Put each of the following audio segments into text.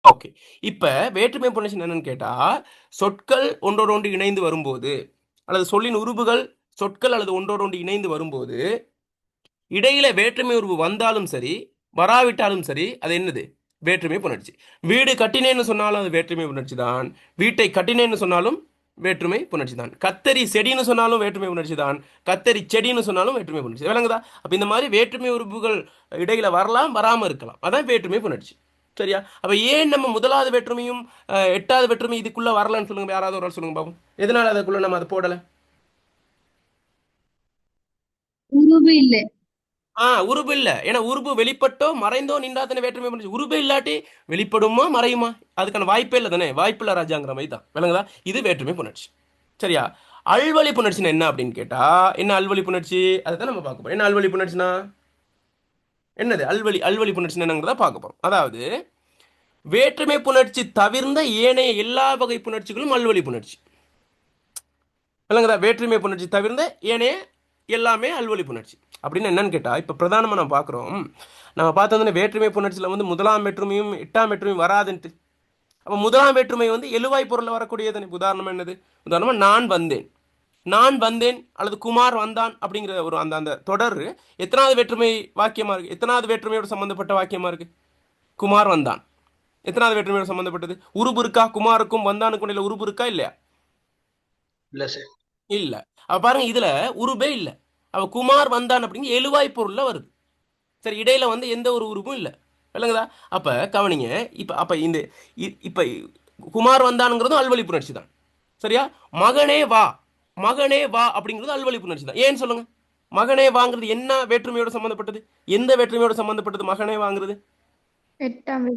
Okay. இப்ப வேற்றுமை புணர்ச்சி என்னன்னு கேட்டா, சொற்கள் ஒன்றோடொன்று இணைந்து வரும்போது, அல்லது சொல்லின் உருபுகள் சொற்கள் அல்லது ஒன்றோடொன்று இணைந்து வரும்போது, இடையில வேற்றுமை உருவு வந்தாலும் சரி, வராவிட்டாலும் சரி, அது என்னது? வேற்றுமை புணர்ச்சி. வீடு கட்டினேன்னு சொன்னாலும் அது வேற்றுமை புணர்ச்சி தான். வீட்டை கட்டினேன்னு சொன்னாலும் வேற்றுமை புணர்ச்சி தான். கத்தரி செடின்னு சொன்னாலும் வேற்றுமை புணர்ச்சி தான். கத்தரி செடின்னு சொன்னாலும் வேற்றுமை புணர்ச்சி. விளங்குதா? அப்ப இந்த மாதிரி வேற்றுமை உறுப்புகள் இடையில வரலாம், வராம இருக்கலாம். அதான் வேற்றுமை புணர்ச்சி. சரியா? அப்ப ஏன் நம்ம முதலாவது வேற்றுமையும் எட்டாவது வேற்றுமை இதுக்குள்ள வரலன்னு சொல்லுங்க. யாராவது ஒரு ஆள் சொல்லுங்க பாப்போம். எதனால அதுக்குள்ள நம்ம அதை போடல? உருவு இல்ல. உருபு இல்ல. ஏன்னா உருபு வெளிப்பட்டோ மறைந்தோ நின்றா தானே வேற்றுமை பண்ணுச்சு. உருபு இல்லாட்டி வெளிப்படுமா மறையுமா? அதுக்கான வாய்ப்பே இல்லை தானே. வாய்ப்பில்லை ராஜாங்கிற மாதிரி தான். விளங்குதா? இது வேற்றுமை புணர்ச்சி. சரியா? அல்வழி புணர்ச்சினா என்ன அப்படின்னு கேட்டா, என்ன அல்வழி புணர்ச்சி? அதை தான் நம்ம பார்க்க போறோம். என்ன அல்வழி புணர்ச்சினா என்னது? அல்வழி அல்வழி புணர்ச்சி என்னங்கிறத பார்க்க போறோம். அதாவது வேற்றுமை புணர்ச்சி தவிர்ந்த ஏனைய எல்லா வகை புணர்ச்சிகளும் அல்வழி புணர்ச்சி. விளங்குதா? வேற்றுமை புணர்ச்சி தவிர்ந்த ஏனைய எல்லாமே அல்வழி புணர்ச்சி. அப்படின்னு என்னன்னு கேட்டா, இப்ப பிரதானமா நம்ம பார்க்குறோம். நம்ம பார்த்தோம்னா வேற்றுமை புணர்ச்சியில் வந்து முதலாம் வேற்றுமையும் எட்டாம் வேற்றுமையும் வராதுன்ட்டு. அப்போ முதலாம் வேற்றுமை வந்து எழுவாய் பொருளில் வரக்கூடியது. உதாரணம் என்னது? உதாரணமா நான் வந்தேன், நான் வந்தேன் அல்லது குமார் வந்தான் அப்படிங்கிற ஒரு அந்த அந்த தொடர் எத்தனாவது வேற்றுமை வாக்கியமா இருக்கு? எத்தனாவது வேற்றுமையோட சம்பந்தப்பட்ட வாக்கியமா இருக்கு? குமார் வந்தான் எத்தனாவது வேற்றுமையோட சம்பந்தப்பட்டது? உருபு இருக்கா? குமாருக்கும் வந்தானுக்கும் இடையில உருபு இருக்கா இல்லையா? இல்ல சார். இல்ல. அப்ப பாருங்க, இதுல உருபே இல்ல. அவ குமார் வந்தான் அப்படிங்கிற எழுவாய் பொருள்ல வருது. சரி, இடையில வந்து எந்த ஒரு உருவும் இல்லை. விளங்குதா? அப்ப கவனிங்க. இப்ப அப்ப இந்த இப்ப குமார் வந்தானுங்கிறதும் அல்வழி புணர்ச்சி தான். சரியா? மகனே வா, மகனே வா அப்படிங்கிறது அல்வழி புணர்ச்சி தான். ஏன்னு சொல்லுங்க. மகனே வாங்கிறது என்ன வேற்றுமையோட சம்பந்தப்பட்டது? எந்த வேற்றுமையோட சம்பந்தப்பட்டது மகனே வாங்குறது? எட்டாம்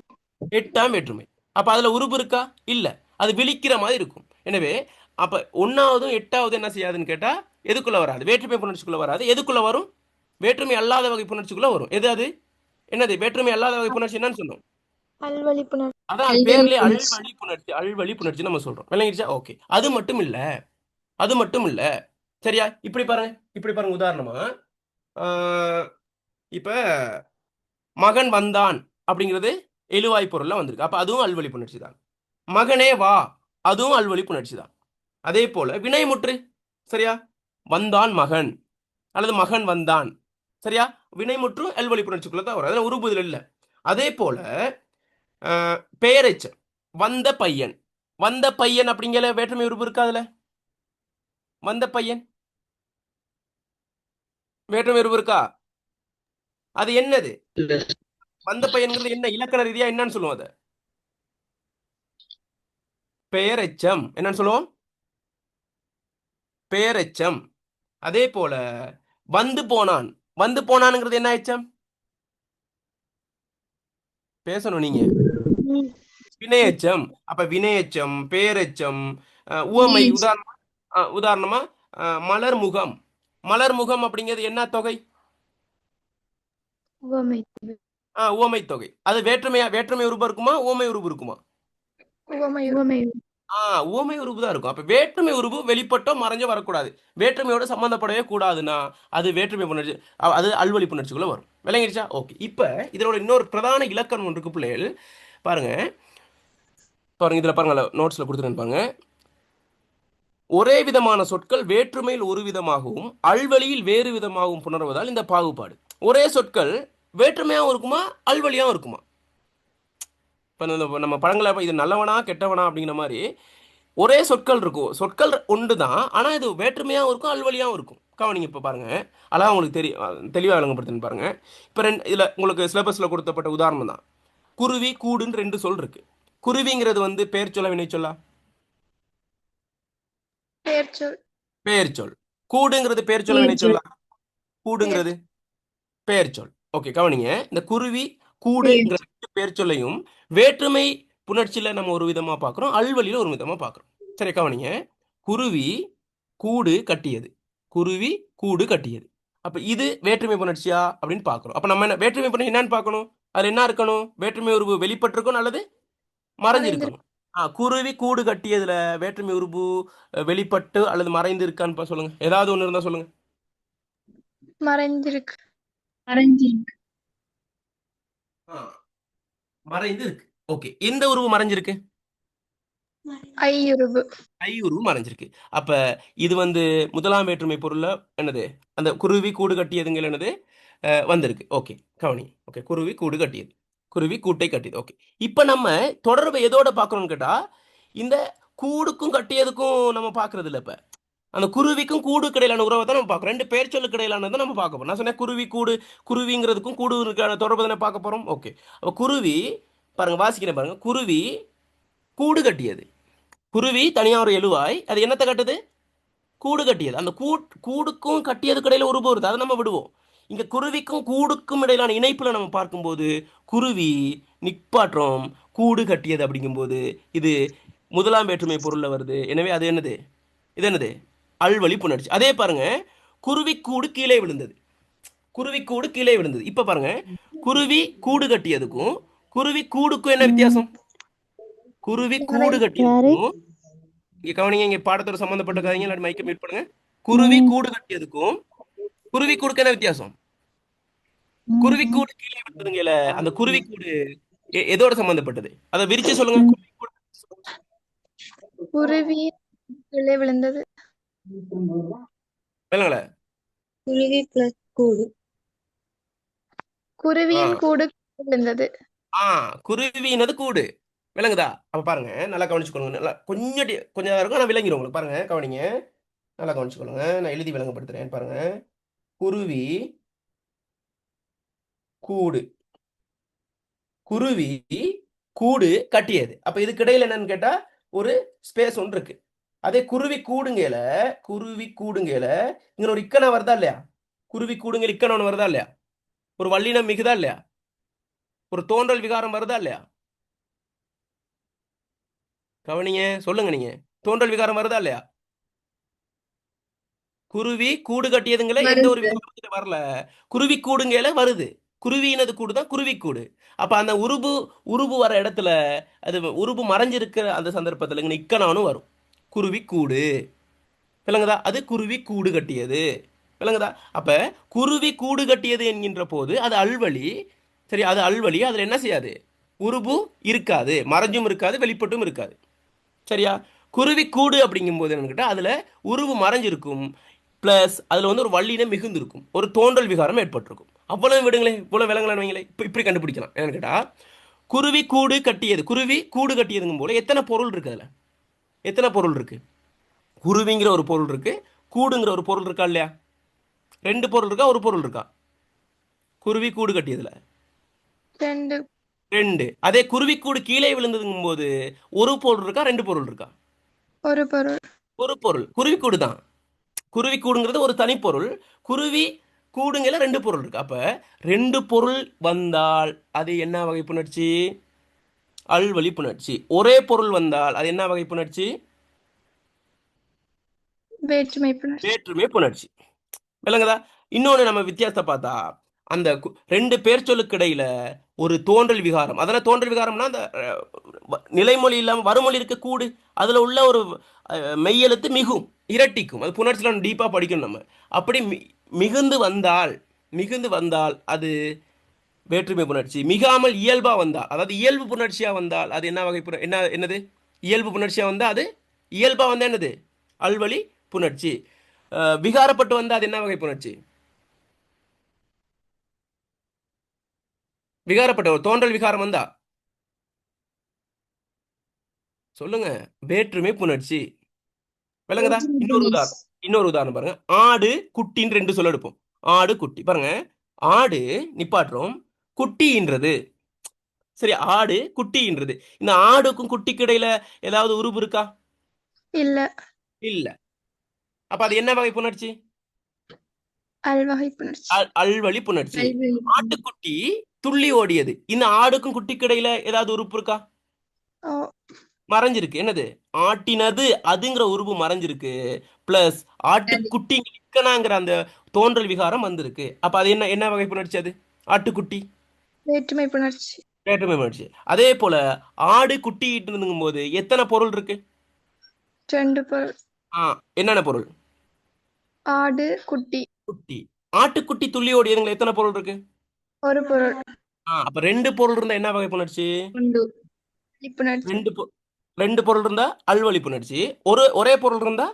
எட்டாம் வேற்றுமை. அப்ப அதுல உருபு இருக்கா? இல்ல. அது விழிக்கிற மாதிரி இருக்கும். எனவே அப்ப ஒன்னாவதும் எட்டாவது என்ன செய்யாதுன்னு கேட்டா, எதுக்குள்ள வராது? வேற்றுமை புணர்ச்சிக்குள்ள வராது. எதுக்குள்ள வரும்? வேற்றுமை அல்லாத வகை புணர்ச்சிக்குள்ள வரும். எது அது? என்னது? வேற்றுமை அல்லாத வகை புணர்ச்சி என்னன்னு சொல்லும்? அல்வழி புணர்ச்சி. அதான் அது பேர்லயே அல்வழி புணர்ச்சி. அல்வழி புணர்ச்சி நம்ம சொல்றோம். விளங்கிடுச்சா? ஓகே. அது மட்டும் இல்ல, அது மட்டும் இல்ல. சரியா? இப்படி பாருங்க, இப்படி பாருங்க. உதாரணமா இப்ப மகன் வந்தான் அப்படிங்கிறது எழுவாய் பொருள்ல வந்திருக்கு. அப்ப அதுவும் அல்வழி புணர்ச்சி தான். மகனே வா, அதுவும் அல்வழி புணர்ச்சி தான். அதே போல வினைமுற்று. சரியா? வந்தான் மகன் அல்லது மகன் வந்தான். சரியா? வினைமுற்று அல்வழி புணர்ச்சிக்குள்ள தான் வரும். அதில் உருபுதல் இல்லை. அதே போல பெயரெச்சம். வந்த பையன், வந்த பையன் அப்படிங்கிற வேற்றுமை உருவு இருக்கா? அதுல வந்த பையன் வேற்றுமை உருவு இருக்கா? அது என்னது? இல்ல. வந்த பையன்கிறது என்ன? இலக்கண ரீதியா என்னன்னு சொல்லுவோம்? அதை பெயரெச்சம். என்னன்னு சொல்லுவோம்? பெயரெச்சம். அதே போல வந்து போனான், வந்து போனான்ங்கிறது என்ன எச்சம்? பேசணும் நீங்க. வினையெச்சம். அப்ப வினையெச்சம், பெயரெச்சம், உவமை. உதாரணமா உதாரணமா மலர் முகம். மலர் முகம் அப்படிங்கிறது என்ன தொகை? உவமை. உவமை தொகை. அது வேற்றுமையா? வேற்றுமை உருபு இருக்குமா? உவமை உருபு இருக்குமா? உவமை. உவமை. உவமை உருபு தான் இருக்கும். அப்ப வேற்றுமை உருபு வெளிப்பட்டோ மறைஞ்சோ வரக்கூடாது. வேற்றுமையோட சம்பந்தப்படவே கூடாதுன்னா அது வேற்றுமை புணர்ச்சி. அது அல்வழி புணர்ச்சிக்குள்ள வரும். விளங்கிடுச்சா? ஓகே. இப்ப இதனோட இன்னொரு பிரதான இலக்கணம் ஒன்று இருக்கு பிள்ளைகள். பாருங்க, பாருங்க இதுல பாருங்க, நோட்ஸ்ல கொடுத்துருப்பாங்க. ஒரே விதமான சொற்கள் வேற்றுமையில் ஒரு விதமாகவும் அல்வழியில் வேறு விதமாகவும் புணர்வதால் இந்த பாகுபாடு. ஒரே சொற்கள் வேற்றுமையாகவும் இருக்குமா, அல்வழியாகவும் இருக்குமா? இப்போ நம்ம படங்களை இது நல்லவனா கெட்டவனா அப்படிங்கிற மாதிரி ஒரே சொற்கள் இருக்கும். சொற்கள் ஒன்று தான், ஆனால் இது வேற்றுமையாகவும் இருக்கும், அல்வழியாகவும் இருக்கும். கவனிங்க. இப்போ பாருங்க, அழகாக உங்களுக்கு தெளிவாக விளங்கப்படுத்துன்னு பாருங்க. இப்போ இதில் உங்களுக்கு சிலபஸில் கொடுத்தப்பட்ட உதாரணம் தான். குருவி, கூடுன்னு ரெண்டு சொல் இருக்கு. குருவிங்கிறது வந்து பெயர் சொல்ல வினை சொல்லா? பெயர்ச்சொல். பெயர் சொல். கூடுங்கிறது பெயர் சொல்ல வினை சொல்லா? கூடுங்கிறது பெயர் சொல். ஓகே, கவனிங்க. இந்த குருவி, கூடுங்கிற பெயர் சொல்லையும் வேற்றுமை புணர்ச்சியில நம்ம ஒரு விதமா பார்க்கிறோம், அல்வழியில ஒரு விதமா பார்க்கிறோம். சரி, கவனிங்க. குருவி கூடு கட்டியது. குருவி கூடு கட்டியது. அப்ப இது வேற்றுமை புணர்ச்சியா அப்படின்னு பார்க்கிறோம். அப்ப நம்ம என்ன வேற்றுமை புணர்ச்சி என்னன்னு பார்க்கணும்? அது என்ன இருக்கணும்? வேற்றுமை உருவு வெளிப்பட்டிருக்கணும் அல்லது மறைஞ்சிருக்கணும். குருவி கூடு கட்டியதுல வேற்றுமை உருவு வெளிப்பட்டு அல்லது மறைந்து இருக்கான்னு சொல்லுங்க. ஏதாவது ஒண்ணு இருந்தா சொல்லுங்க. மறைஞ்சிருக்கு. மறைஞ்சிருக்கு. மறைந்து இருக்கு. ஓகே, எந்த உருவு மறைஞ்சிருக்கு? ஐயுருபு. ஐ உருவு மறைஞ்சிருக்கு. அப்ப இது வந்து முதலாம் வேற்றுமை பொருள்ல என்னது, அந்த குருவி கூடு கட்டியதுங்கள் என்னது வந்திருக்கு. ஓகே, கவனி. ஓகே, குருவி கூடு கட்டியது, குருவி கூட்டை கட்டியது. ஓகே, இப்ப நம்ம தொடர்பை எதோட பார்க்கணும்னு கேட்டா, இந்த கூடுக்கும் கட்டியதுக்கும் நம்ம பார்க்கறது இல்ல. இப்ப அந்த குருவிக்கும் கூடு இடையிலான உறவை தான் நம்ம பார்க்கறோம். ரெண்டு பெயர் சொல்லுக்கு இடையிலானதை நம்ம பார்க்க போறோம். நான் சொன்னேன் குருவி கூடு, குருவிங்கிறதுக்கும் கூடுக்கான தொடர்பு தானே பார்க்க போறோம். ஓகே, அப்ப குருவி பாருங்க, வாசிக்கிறேன் பாருங்க. குருவி கூடு கட்டியது. குருவி தனியா ஒரு எழுவாய், அது என்னத்தை கட்டுது? கூடு கட்டியது. அந்த கூடுக்கும் கட்டியதுக்கு இடையில உருவு வருது, அதை நம்ம விடுவோம். இங்க குருவிக்கும் கூடுக்கும் இடையிலான இணைப்புல நம்ம பார்க்கும்போது குருவி நிப்பாற்றம் கூடு கட்டியது அப்படிங்கும்போது இது முதலாம் வேற்றுமை பொருள்ல வருது. எனவே அது என்னது? இது என்னது? அல்வழி புணர்ச்சி. அதே பாருங்க, குருவி கூடு கீழே விழுந்தது. குருவி கூடு கீழே விழுந்தது. இப்ப பாருங்க, குருவி கூடு கட்டியதுக்கும் குருவி கூடுக்கும் என்ன வித்தியாசம்? குருவி கூடு கட்டியதுக்கும், இங்க கவனிங்க, இங்க பாடத்தோட சம்பந்தப்பட்ட கதைங்க, இல்லாட்டி மைக்க மியூட் பண்ணுங்க. குருவி கூடு கட்டியதுக்கும் குருவி கூடுக்கு என்ன வித்தியாசம்? குருவி கூடு கீழே விழுந்ததுங்கல, அந்த குருவி கூடு எதோட சம்பந்தப்பட்டது? அதை விரிச்சு சொல்லுங்க. குருவி கூடு குருவி கீழே விழுந்தது. விளங்கல? குருவி பிளஸ் கூடு. குருவியின் கூடு கீழே விழுந்தது. குருவினது கூடு. விளங்குதா? அப்ப பாருங்க, நல்லா கவனிச்சுக்கொள்ளுங்க. நல்லா கொஞ்சம் கொஞ்சம் இருக்கும், நான் விளங்கிடும் உங்களுக்கு. பாருங்க, கவனிங்க, நல்லா கவனிச்சுக்கொள்ளுங்க. நான் எழுதி விளங்கப்படுத்துறேன். பாருங்க, குருவி கூடு, குருவி கூடு கட்டியது. அப்ப இதுக்கு இடையில என்னன்னு கேட்டா ஒரு ஸ்பேஸ் ஒன்று இருக்கு. அதே குருவி கூடுங்கல, குருவி கூடுங்கல இங்க ஒரு இக்கணா வருதா இல்லையா? குருவி கூடுங்க இக்கணம் ஒன்று வருதா இல்லையா? ஒரு வல்லினம் மிகுதா இல்லையா? ஒரு தோன்றல் விகாரம் வருதா இல்லையா? கவனிங்க, சொல்லுங்க நீங்க. தோன்றல் விகாரம் வருதா இல்லையா? குருவி கூடு கட்டியதுங்கள எந்த ஒரு விகாரத்துல வரல. குருவி கூடுங்கல வருது. குருவியினது கூடு தான் குருவி கூடு. அப்ப அந்த உருபு வர இடத்துல அது உருபு மறைஞ்சிருக்கிற அந்த சந்தர்ப்பத்துல இங்க இக்கனானும் வரும். குருவி கூடு. விளங்குதா? அது குருவி கூடு கட்டியது. விளங்குதா? அப்ப குருவி கூடு கட்டியது என்கின்ற போது அது அல்வழி. சரி, அது அல்வழி. அதுல என்ன செய்யாது? உருபு இருக்காது, மறைஞ்சும் இருக்காது, வெளிப்பட்டும் இருக்காது. சரியா? குருவி கூடு அப்படிங்கும் போது என்னன்னு கேட்டா அதுல உருவு மறைஞ்சிருக்கும், பிளஸ் அதுல வந்து ஒரு வல்லினம் மிகுந்திருக்கும், ஒரு தோன்றல் விகாரம் ஏற்பட்டிருக்கும். அவ்வளவு விடுங்களேன், இவ்வளவு விளங்கலான்னு வைங்களேன். இப்படி கண்டுபிடிக்கலாம். என்னன்னு கேட்டா, குருவி கூடு கட்டியது, குருவி கூடு கட்டியதுங்கும் போல எத்தனை பொருள் இருக்கு? அதுல எத்தனை பொருள் இருக்கு? குருவிங்கிற ஒரு பொருள் இருக்கு, கூடுங்கிற ஒரு பொருள் இருக்கா இல்லையா? ரெண்டு பொருள் இருக்கா, ஒரு பொருள் இருக்கா? குருவி கூடு கட்டியதுல ரெண்டு. ரெண்டு. அதே குருவி கூடு கீழே விழுந்ததுங்கும் போது ஒரு பொருள் இருக்கா, ரெண்டு பொருள் இருக்கா? ஒரு பொருள். ஒரு பொருள். குருவி கூடு தான். குருவி கூடுங்கிறது ஒரு தனிப்பொருள். குருவி கூடுங்கல ரெண்டு பொருள் இருக்கு. அப்ப ரெண்டு பொருள் வந்தால் அது என்ன வகை புணர்ச்சி? அல்வழி புணர்ச்சி. ஒரே பொருள் வந்தால் அது என்ன வகை புணர்ச்சி? வேற்றுமை புணர்ச்சி. வேற்றுமை புணர்ச்சி. விளங்குதா? இன்னொன்னு நம்ம வித்தியாசத்தை பார்த்தா, அந்த ரெண்டு பேர் சொல்லுக்கு இடையில ஒரு தோன்றல் விகாரம். அதனால தோன்றல் விகாரம்னா அந்த நிலைமொழி இல்லாம வருமொழி இருக்க கூடு, அதுல உள்ள ஒரு மெய்யெழுத்து மிகும், இரட்டிக்கும். அது புணர்ச்சியில் டீப்பா படிக்கணும் நம்ம. அப்படி மிகுந்து வந்தால் அது வேற்றுமை புணர்ச்சி. மிகாமல் இயல்பா வந்தால், அதாவது இயல்பு புணர்ச்சியா வந்தால் அது என்ன வகை என்னது? இயல்பு புணர்ச்சியா வந்தா அது இயல்பா வந்தா என்னது? அல்வழி புணர்ச்சி. விகாரப்பட்டு வந்தா அது என்ன வகை புணர்ச்சி? விகாரப்பட்ட ஒரு தோன்றல் விகாரம் வந்தா சொல்லுங்க, வேற்றுமை புணர்ச்சி. விளங்குதா? இன்னொரு உதாரணம் பாருங்க. ஆடு குட்டின்னு ரெண்டு சொல்ல எடுப்போம். ஆடு குட்டி. பாருங்க, ஆடு நிப்பாட்டுறோம், குட்டின்றது. சரி, ஆடு குட்டின்றது. இந்த ஆடுக்கும் குட்டிக்கு இடையில ஏதாவது உருவு இருக்கா? இல்ல. இல்ல. அப்ப அது என்ன வகை புணர்ச்சி? அல்வகை புணர்ச்சி. அல்வழி புணர்ச்சி. ஆட்டுக்குட்டி துள்ளி ஓடியது. இந்த ஆடுக்கும் குட்டிக்கு இடையில ஏதாவது உறுப்பு இருக்கா? ஓ. மறைஞ்சிருக்கு. என்னது? ஆட்டினது அதுங்கிற உருவு மறைஞ்சிருக்கு, பிளஸ் ஆட்டுக்குட்டி நிக்கனாங்கிற அந்த தோன்றல் விகாரம் வந்திருக்கு. அப்ப அது என்ன என்ன வகை புணர்ச்சி? அது ஆட்டுக்குட்டி வேற்றுமை புணர்ச்சி. வேற்றுமை புணர்ச்சி. அதே போல ஆடு குட்டிட்டு இருந்துங்கும் போது எத்தனை பொருள் இருக்கு? ரெண்டு பொருள். என்னென்ன பொருள்? ஆடு குட்டி. குட்டி. ஆட்டுக்குட்டி துள்ளி ஓடியதுங்களா எத்தனை பொருள் இருக்கு? ஒரு பொருள். அப்ப ரெண்டு பொருள் இருந்தா என்ன வகை புணர்ச்சி? உண்டு. வெளிப்புணர்ச்சி ரெண்டு பொருள் இருந்தா அல்வழி புணர்ச்சி, ஒரே பொருள் இருந்தா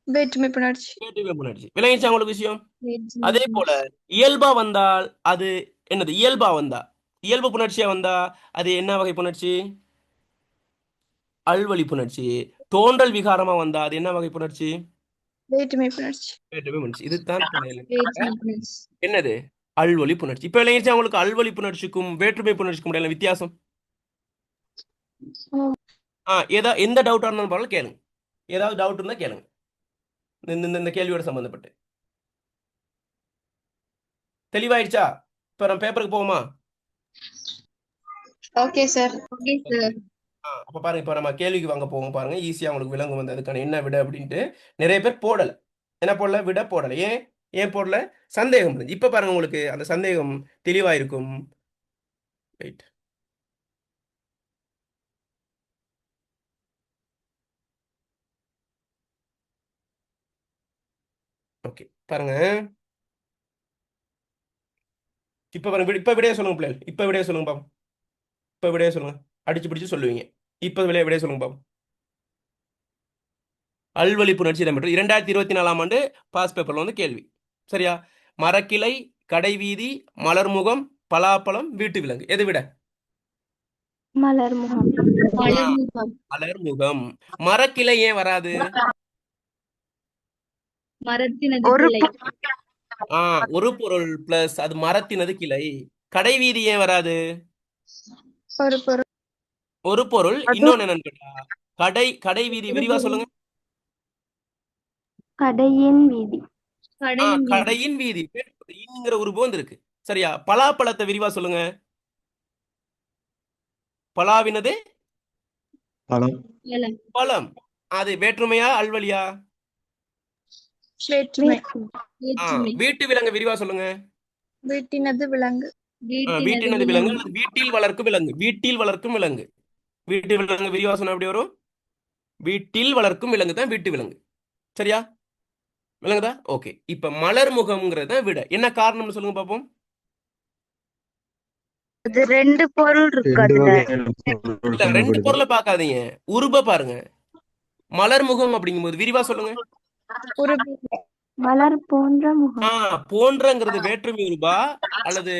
வேற்றுமை புணர்ச்சி வேற்றுமை புணர்ச்சி. விளங்கிச்சா உங்களுக்கு விஷயம்? வேற்றுமை அதே போல இயல்பா வந்தால் அது என்னது? இயல்பா வந்தா, இயல்பு புணர்ச்சியா வந்தா அது என்ன வகை புணர்ச்சி? அல்வழி புணர்ச்சி. தோன்றல் விகாரமா வந்தா அது என்ன வகை புணர்ச்சி? வேற்றுமை புணர்ச்சி வேற்றுமை புணர்ச்சி. இதுதான் வேற்றுமை புணர்ச்சி. என்னது? அல்வழி புணர்ச்சி. இப்ப விளங்கிச்சா உங்களுக்கு அல்வழி புணர்ச்சிக்கும் வேற்றுமை புணர்ச்சிக்கும் இடையில வித்தியாசம்? எந்த டவுட்டா இருந்தாலும் பரவாயில்ல கேளுங்க. ஏதாவது டவுட் இருந்தா கேளுங்க இந்த கேள்வியோட சம்பந்தப்பட்டு. தெளிவாயிடுச்சா? இப்ப நம்ம பேப்பருக்கு போவோமா? Okay sir okay sir. அப்ப பாருங்க, இப்ப நம்ம கேள்விக்கு வாங்க போவோம் பாருங்க. ஈஸியா உங்களுக்கு விளங்கும் வந்து அதுக்கான என்ன விட அப்படின்ட்டு. நிறைய பேர் போடல. என்ன போடல? விட போடல. ஏன் போடல? சந்தேகம் இருந்துச்சு. இப்ப பாருங்க உங்களுக்கு அந்த சந்தேகம் தெளிவா இருக்கும். ரைட். ஓகே பாருங்க. இப்ப பாருங்க, இப்ப விடைய சொல்லுங்க பிள்ளைகள். இப்ப விடைய சொல்லுங்க பாப்போம். இப்ப விடைய சொல்லுங்க. அடிச்சு பிடிச்சு சொல்லுவீங்க. இப்ப விடைய சொல்லுங்க பாப்போம். அல்வழி புணர்ச்சி இடம்பெற்று 2024ஆம் ஆண்டு பாஸ் பேப்பர்ல வந்து கேள்வி. சரியா? மரக்கிளை, கடைவீதி, மலர்முகம், பலாப்பழம், வீட்டு விலங்கு. எது விட? மலர்முகம் மலர்முகம். மலர்முகம். மரக்கிளை ஏன் வராது? மரத்தினது கிளை. ஒரு பொருள் பிளஸ் அது மரத்தினது கிளை. கடைவீதி ஏன் வராது? ஒரு பொருள் ஒரு பொருள். இன்னொன்னு என்னன்னு கேட்டா கடைவீதி விரிவா சொல்லுங்க. கடையின் வீதி கடையின் வீதி. கடையின் வீதி. ங்கிற ஒரு போந்து இருக்கு. சரியா? பலாப்பழத்தை விரிவா சொல்லுங்க. பலாவினது பழம். இலை. பழம். அது வேற்றுமையா அல்வழியா? வேற்றுமை வேற்றுமை. வீட்டு விலங்கு விரிவா சொல்லுங்க. வீட்டினது விலங்கு வீட்டினது விலங்கு அல்லது வீட்டில் வளர்க்கும் விலங்கு. வீட்டில் வளர்க்கும் விலங்கு. வீட்டு விலங்கு விரிவா சொன்னா எப்படி வரும்? வீட்டில் வளர்க்கும் விலங்கு தான் வீட்டு விலங்கு. சரியா? விலங்குதா? ஓகே. இப்ப மலர்முகம்ங்கிறது தான் விட. என்ன காரணம்னு சொல்லுங்க பாப்போம். அது ரெண்டு பொருள் இருக்கு ரெண்டு அதுல. வகையான பொருள் இல்ல, ரெண்டு காணப்படுது. பொருளை பார்க்காதீங்க, உருப பாருங்க. மலர்முகம் அப்படிங்கும்போது விரிவா சொல்லுங்க. உருபு மலர் போன்ற முகம் போன்றங்கிறது வேற்றுமை உருபா அல்லது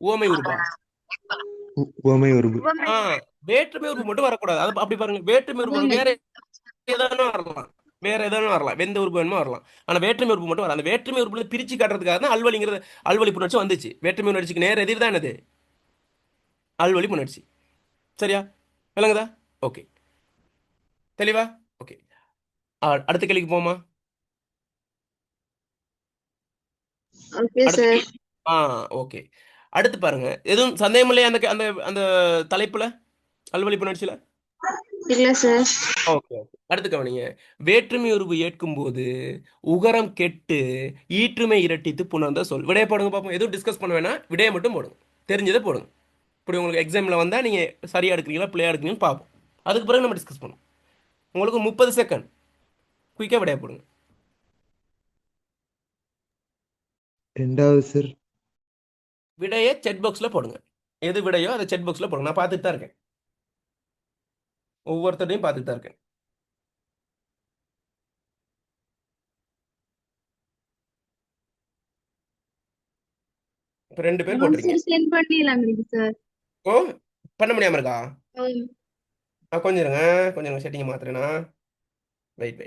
உவமை உருபா? உவமை உருபு. வேற்றுமை உருபு மட்டும் வரக்கூடாது. அது அப்படி பாருங்க. வேற்றுமை உருபு வேற ஏதாவது வரலாம். வேற ஏதாவது வரலாம். எந்த உறுப்பு வேணுமோ வரலாம். ஆனா வேற்றுமை உறுப்பு மட்டும் வராது. அந்த வேற்றுமை உறுப்பு பிரிச்சு காட்டுறதுக்காக தான் அல்வழிங்கிறது அல்வழி புணர்ச்சி வந்துச்சு. வேற்றுமை உணர்ச்சிக்கு நேர் எதிர் தான் என்னது? அல்வழி புணர்ச்சி. சரியா? விளங்குதா? ஓகே. தெளிவா? ஓகே. அடுத்த கேள்விக்கு போமா? Okay sir okay. அடுத்து பாருங்க. எதுவும் சந்தேகம் இல்லையா அந்த அந்த அந்த தலைப்புல, அல்வழி புணர்ச்சியில? இல்ல சார் ஓகே. அடுத்து கவனிங்க. வேற்றுமை உருவு ஏற்கும் போது உகரம் கெட்டு ஈற்றுமை இரட்டித்து புணர்ந்த சொல். விடைய போடுங்க பார்ப்போம். எதுவும் டிஸ்கஸ் பண்ண வேணாம். விடைய மட்டும் போடுங்க. தெரிஞ்சதை போடுங்க. இப்படி உங்களுக்கு எக்ஸாமில் வந்தால் நீங்கள் சரியாக எடுக்கிறீங்களா பிள்ளையா எடுக்கிறீங்கன்னு பார்ப்போம். அதுக்கு பிறகு நம்ம டிஸ்கஸ் பண்ணுவோம். உங்களுக்கு 30 செகண்ட். குயிக்காக விடைய போடுங்க. ரெண்டாவது சார். விடையை செட் பாக்ஸில் போடுங்க. எது விடையோ அதை செட் பாக்ஸில் போடுங்க. நான் பார்த்துட்டு தான் இருக்கேன். ஒவ்வொருத்தரையும் பார்த்துட்டு தான் இருக்கேன். இப்போ 2 பேர் போட்டிருக்கீங்க. சென்ட் பண்ணிடலாங்க சார். ஓ, பண்ண முடியாம இருக்கா? கொஞ்சம் இருங்க. கொஞ்சம் செட்டிங் மாத்துறேனா. வெயிட்.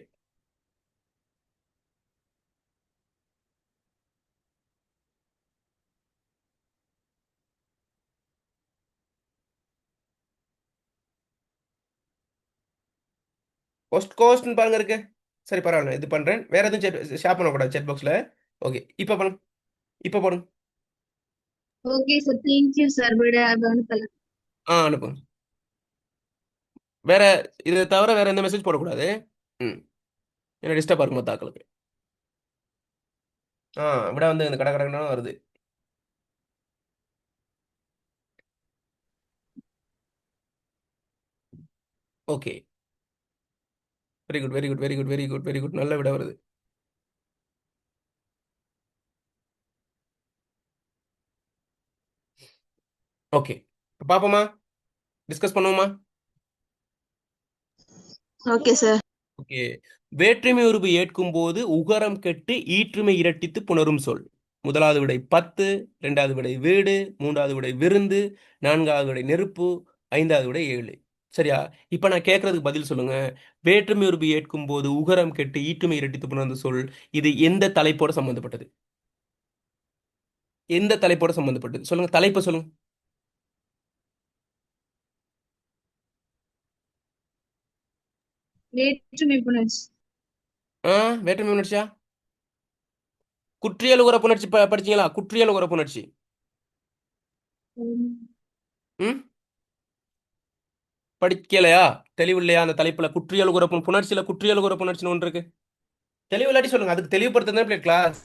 கோஸ்ட்னு பாருங்க இருக்கு. சரி பரவாயில்ல, இது பண்றேன். வேற எதுவும் ஷேர் பண்ணக்கூடாது செட் பாக்ஸ்ல. ஓகே. இப்போ பண்ணுங்க. இப்போ போடுங்க. Okay sir. Thank you sir. விட அனுப்பலாம். அனுப்புங்க. வேற இதை தவிர வேற எந்த மெசேஜ் போடக்கூடாது. என்ன டிஸ்டர்ப் ஆகும் தாக்களுக்கு. விட வந்து இந்த கடை வருது. Okay. Very good very good very good very good very good. நல்ல விட வருது. ஓகே. பாப்போமா? டிஸ்கஸ் பண்ணுவோமா? Okay sir. ஓகே. வேற்றுமை உருபு ஏற்கும் போது உகரம் கெட்டு ஈற்றுமை இரட்டித்து புணரும் சொல். முதலாவது விடை 10, இரண்டாவது விடை வீடு, மூன்றாவது விடை விருந்து, நான்காவது விடை நெருப்பு, ஐந்தாவது விடை 7. சரியா? இப்ப நான் கேட்கறதுக்கு பதில் சொல்லுங்க. வேற்றுமை உருபு ஏற்கும் போது உகரம் கெட்டு ஈற்றுமை இரட்டித்து புணர்ந்த சொல் இது எந்த தலைப்போட சம்பந்தப்பட்டது? எந்த தலைப்போட சம்பந்தப்பட்டது? சொல்லுங்க, தலைப்பை சொல்லுங்க. வேற்றுமை புணர்ச்சி. வேற்றுமை உணர்ச்சியா? குற்றியல் உகர புணர்ச்சி படிச்சீங்களா? குற்றியல் உகர புணர்ச்சி. ம் படிக்கலையா? தெளிவு இல்லையா? அந்த தலைப்புல குற்றியல் உகர புணர்ச்சியில குற்றியல் உகர புணர்ச்சின்னு ஒன்று இருக்கு. தெளிவு இல்லாட்டி சொல்லுங்க. அதுக்கு தெளிவுபடுத்துறது கிளாஸ்.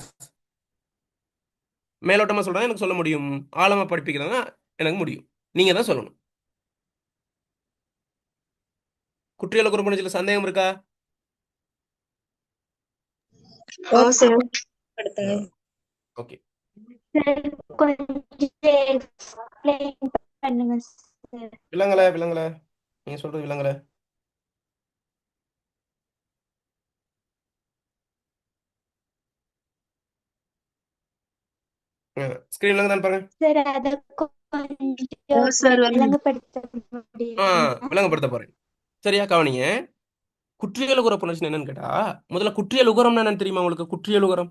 மேலோட்டமா சொல்றேன், எனக்கு சொல்ல முடியும். ஆழமா படிப்பிக்கிறதா எனக்கு முடியும். நீங்க தான் சொல்லணும். குற்றியல் உகர புணர்ச்சியில சந்தேகம் இருக்கா? ஓ சார். ஓகே. கொஞ்சம் எக்ஸ்பிளைன் பண்ணுங்க சார். விளங்கல நீங்க சொல்றது விளங்கல. ஸ்கிரீன்ல தான் பாருங்க. சார் அத ஓ கொஞ்சம் சார் விளங்கப்படுத்த முடியுமா? விளங்கப்படுத்த போறேன். சரியா? கவனிங்க. குற்றியல் உகர புணர்ச்சி என்னன்னு கேட்டா, முதல்ல குற்றியல் உகரம்னா என்னன்னு தெரியுமா உங்களுக்கு? குற்றியல் உகரம்,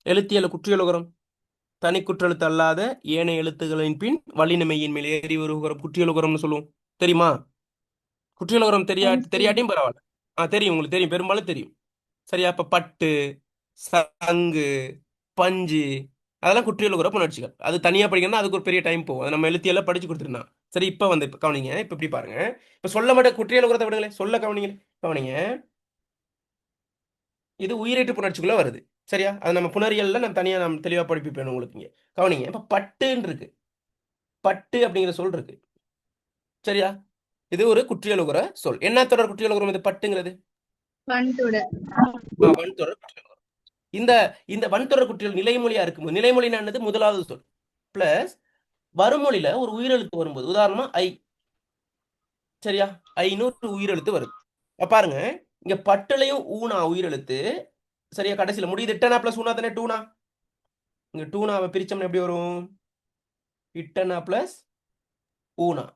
எழுத்தியல் குற்றியல் உகரம், தனி குற்றெழுத்து அல்லாத ஏனைய எழுத்துக்களின் பின் வல்லினமையின் மேல் ஏறி ஒரு உகரம் குற்றியல் உகரம்னு சொல்லுவோம். தெரியுமா? குற்றியல் உகரம் தெரியாட்டியும் பரவாயில்ல. தெரியும், உங்களுக்கு தெரியும், பெரும்பாலும் தெரியும். சரியா? இப்ப பட்டு, சங்கு, பஞ்சு, அதெல்லாம் குற்றியல் உகர புணர்ச்சிகள். அது தனியா படிக்கணும்னா அதுக்கு ஒரு பெரிய டைம் போகும். அதை நம்ம எழுத்தியெல்லாம் படிச்சு கொடுத்துருந்தான். சரி, இப்ப கவனிங்க. இப்ப இப்படி பாருங்க. இப்ப சொல்ல மட்டும் குற்றியல் உகரத்தை விடுங்களே, சொல்ல கவனிங்க. இது உயிரீட்டு புணர்ச்சிக்குள்ள வருது. சரியா? அது நம்ம புணரியல்ல நம்ம தனியா நம்ம தெளிவா படிப்பிப்பேன் உங்களுக்கு. இங்க கவனிங்க. இப்ப பட்டுன்னு இருக்கு. பட்டு அப்படிங்கிற சொல் இருக்கு. சரியா? இது ஒரு குற்றியல் உகர சொல். என்ன தொடர் குற்றியல் உகரம் இது? பட்டுங்கிறது வன்தொடர். வன்தொடர் குற்றியல் உகரம். இந்த வன்தொடர் குற்றியல் நிலைமொழியா இருக்கும்போது, நிலைமொழினா என்னது? முதலாவது சொல் பிளஸ் வருமொழியில ஒரு உயிரெழுத்து வரும்போது, உதாரணமா ஐ. சரியா? ஐன்னு ஒரு உயிரெழுத்து வருது. பாருங்க, இங்க பட்டுலையும் ஊனா உயிரெழுத்து. சரியா? கடைசியில முடியுது இட்டனா பிளஸ் ஊனா தானே? டூனா. இங்க டூனாவை பிரிச்சோம்னா எப்படி வரும்? இட்டனா பிளஸ் ஊனா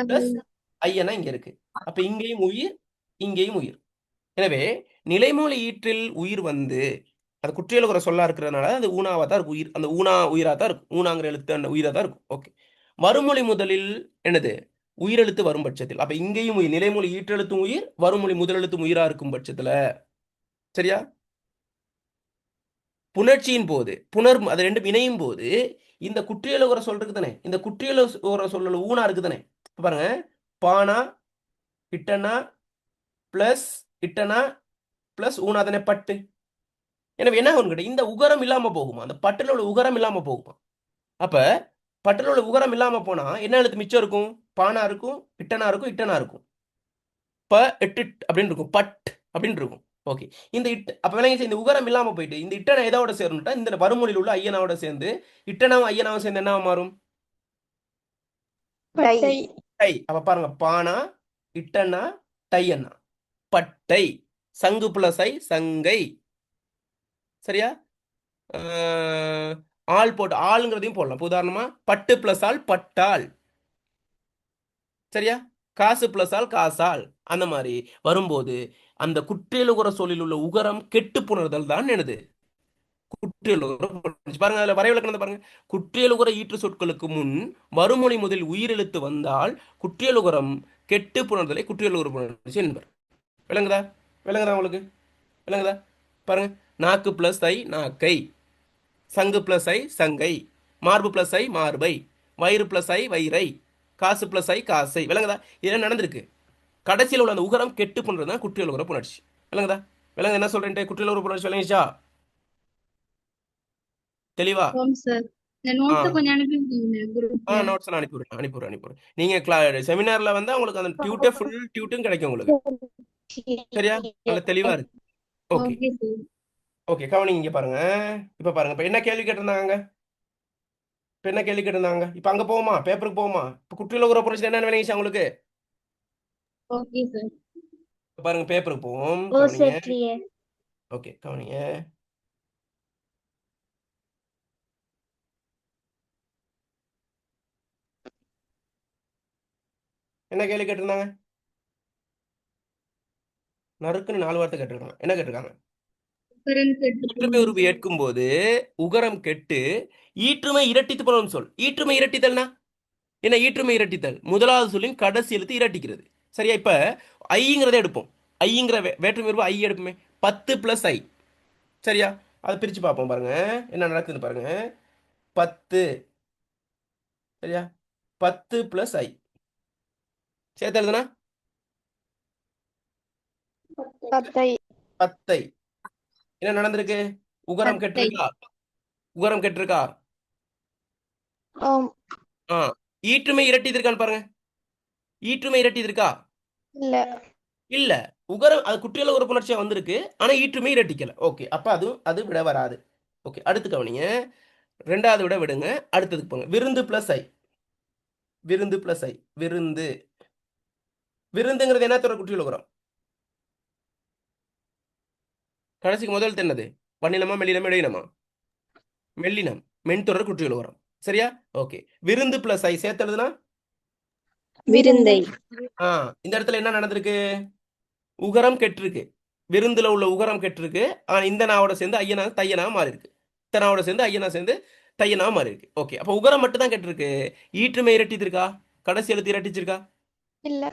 பிளஸ் ஐயனா இங்க இருக்கு. அப்ப இங்கேயும் உயிர், இங்கேயும் உயிர். எனவே நிலைமொழி ஈற்றில் உயிர் வந்து அது குற்றியல் உகர சொல்லா இருக்கிறதுனால அது ஊனாவா தான் இருக்கும். உயிர், அந்த ஊனா உயிரா தான் இருக்கும். ஊனாங்கிற எழுத்து அந்த உயிரா தான் இருக்கும். ஓகே. மறுமொழி முதலில் என்னது? உயிரெழுத்து வரும் பட்சத்தில், அப்ப இங்கேயும் உயிர், நிலைமொழி ஈற்றெழுத்தும் உயிர், வருமொழி முதலெழுத்தும் உயிரா இருக்கும் பட்சத்துல, சரியா, புணர்ச்சியின் போது அது ரெண்டும் இணையும் போது இந்த குற்றியல் உகர சொல் இருக்கு தானே, இந்த குற்றியல் உகர சொல்லல ஊனா இருக்கு தானே. பாருங்க, பானா இட்டனா பிளஸ் இட்டனா பிளஸ் ஊனா தானே பட்டு. எனவே என்ன ஆகும்? இந்த உகரம் இல்லாம போகுமா? அந்த பட்டுல உள்ள உகரம் இல்லாம போகுமா? அப்ப பட்டுல உள்ள உகரம் இல்லாம போனா என்ன எழுத்து மிச்சம் இருக்கும்? பானா இருக்கும், இட்டனா இருக்கும், இட்டனா இருக்கும். ப எட்டு அப்படின்னு இருக்கும், பட் அப்படின்னு இருக்கும். ஓகே. இந்த அப்ப விளங்கி இந்த உகரம் இல்லாம போயிட்டு இந்த இட்டனா எதோட சேரணும்ட்டா இந்த வருமொழியில் உள்ள ஐயனாவோட சேர்ந்து இட்டனாவும் ஐயனாவும் சேர்ந்து என்ன மாறும்? டை. அப்ப பாருங்க, பானா இட்டனா டையன்னா, பட்டை. சங்கு பிளஸ் ஐ சங்கை. சரியா? ஆள் போட்டு ஆளுங்கிறதையும் போடலாம். உதாரணமா பட்டு பிளஸ் ஆள் பட்டாள். சரியா? காசு பிளஸ் ஆள் காசால். அந்த மாதிரி வரும்போது அந்த குற்றியல் உகர சொல்லில் உள்ள உகரம் கெட்டு புணர்தல் தான் என்னது? குற்றியல் உகர புணர்ச்சி. பாருங்க, அதுல வரைவிலக்கணத்தை பாருங்க. குற்றியல் உகர ஈற்று சொற்களுக்கு முன் வருமொழி முதலில் உயிரெழுத்து வந்தால் குற்றியல் உகரம் கெட்டு புணர்தலை குற்றியல் உகர புணர்ச்சி என்பர். விளங்குதா உங்களுக்கு? விளங்குதா? பாருங்க, நாக்கு பிளஸ் ஐ நாக்கை, சங்கு பிளஸ் ஐ சங்கை, மார்பு பிளஸ் ஐ மார்பை, வயிறு பிளஸ் ஐ வயிறை, காசு பிளஸ் ஐ காசை. விளங்குதா? இதெல்லாம் நடந்திருக்கு. கடைசியில் உள்ள அந்த உகரம் கெட்டு பண்றதுதான் குற்றியல் உகர புணர்ச்சி. விளங்குதா? விளங்குது என்ன சொல்றேன்? குற்றியல் உகர புணர்ச்சி விளங்கிச்சா? தெளிவா? நோட்ஸ் எல்லாம் அனுப்பிவிடுறேன். நீங்க செமினார்ல வந்து உங்களுக்கு அந்த ஃபுல் டியூட்டும் கிடைக்கும் உங்களுக்கு. சரியா? நல்ல தெளிவா இருக்கு. ஓகே. ஓகே, கவனிங்க. இங்க பாருங்க. இப்ப பாருங்க, இப்ப என்ன கேள்வி கேட்டிருந்தாங்க? இப்ப அங்க போவோமா? பேப்பருக்கு போவோமா? இப்ப குற்றியல் உகர புணர்ச்சி என்னன்னு விளங்கிச்சா உங்களுக்கு? Okay sir. பாருங்க பேப்பருக்கு போவோம், ஓ கவனிங்க. செட்லியே. ஓகே, கவனிங்க. என்ன கேள்வி கேட்டிருந்தாங்க? நறுக்குன்னு 4 வார்த்தை கேட்டிருக்காங்க. என்ன கேட்டிருக்காங்க? உகரம் கெட்டு வேற்றுமை உருவு ஏற்கும் போது உகரம் கெட்டு ஈற்றுமை இரட்டித்து போனும் சொல். ஈற்றுமை இரட்டித்தல்னா என்ன? ஈற்றுமை இரட்டித்தல் முதலாவது சொல்லின் கடைசி எழுத்து இரட்டிக்கிறது. சரியா? இப்ப ஐங்கிறத எடுப்போம். ஐங்கிற வேற்றுமை உருவு ஐ எடுப்போமே. 10 பிளஸ் ஐ. சரியா? அதை பிரிச்சு பார்ப்போம். பாருங்க என்ன நடக்குதுன்னு பாருங்க. 10. சரியா? 10 பிளஸ் ஐ சேர்த்து எழுதுனா பத்தை. 10. என்ன நடந்திருக்கு? உகரம் பத்தை. கெட்டிருக்கா? உகரம் கெட்டிருக்கா? ஓம். ஆ. ஈற்றுமை இரட்டி இருக்கான்னு பாருங்க. ஈற்றுமை இரட்டி இருக்கா? இல்ல. இல்ல. உகரம் அது குற்றியல ஒரு புணர்ச்சியா வந்திருக்கு. ஆனா ஈற்றுமை இரட்டிக்கல. ஓகே, அப்ப அது விட வராது. ஓகே, அடுத்து கவனிங்க. 2வது விட விடுங்க. அடுத்ததுக்கு போங்க. விருந்து பிளஸ் ஐ. விருந்து பிளஸ் ஐ. விருந்து. விருந்துங்கிறது என்ன தொடர் குற்றியல் உகரம்? கடைசிக்கு முதல் என்னது? வண்ணினமா மெல்லினமா இடையினமா? மெல்லினம். மென்தொடர் குற்றியல் உகரம். சரியா? ஓகே. விருந்து பிளஸ் ஐ சேர்த்ததுனா விருந்தை. ஆ, இந்த இடத்துல என்ன நடந்திருக்கு? உகரம் கெட்டிருக்கு. விருந்துல உள்ள உகரம் கெட்டிருக்கு. ஆனா இந்த நாவோட சேர்ந்து ஐயனா தையனா மாறி இருக்கு. இத்தனாவோட சேர்ந்து ஐயனா சேர்ந்து தையனா மாறி இருக்கு. ஓகே, அப்ப உகரம் மட்டும் தான் கெட்டிருக்கு. ஈற்றுமை இரட்டித்திருக்கா? கடைசி எழுத்து இரட்டிச்சிருக்கா? இல்ல.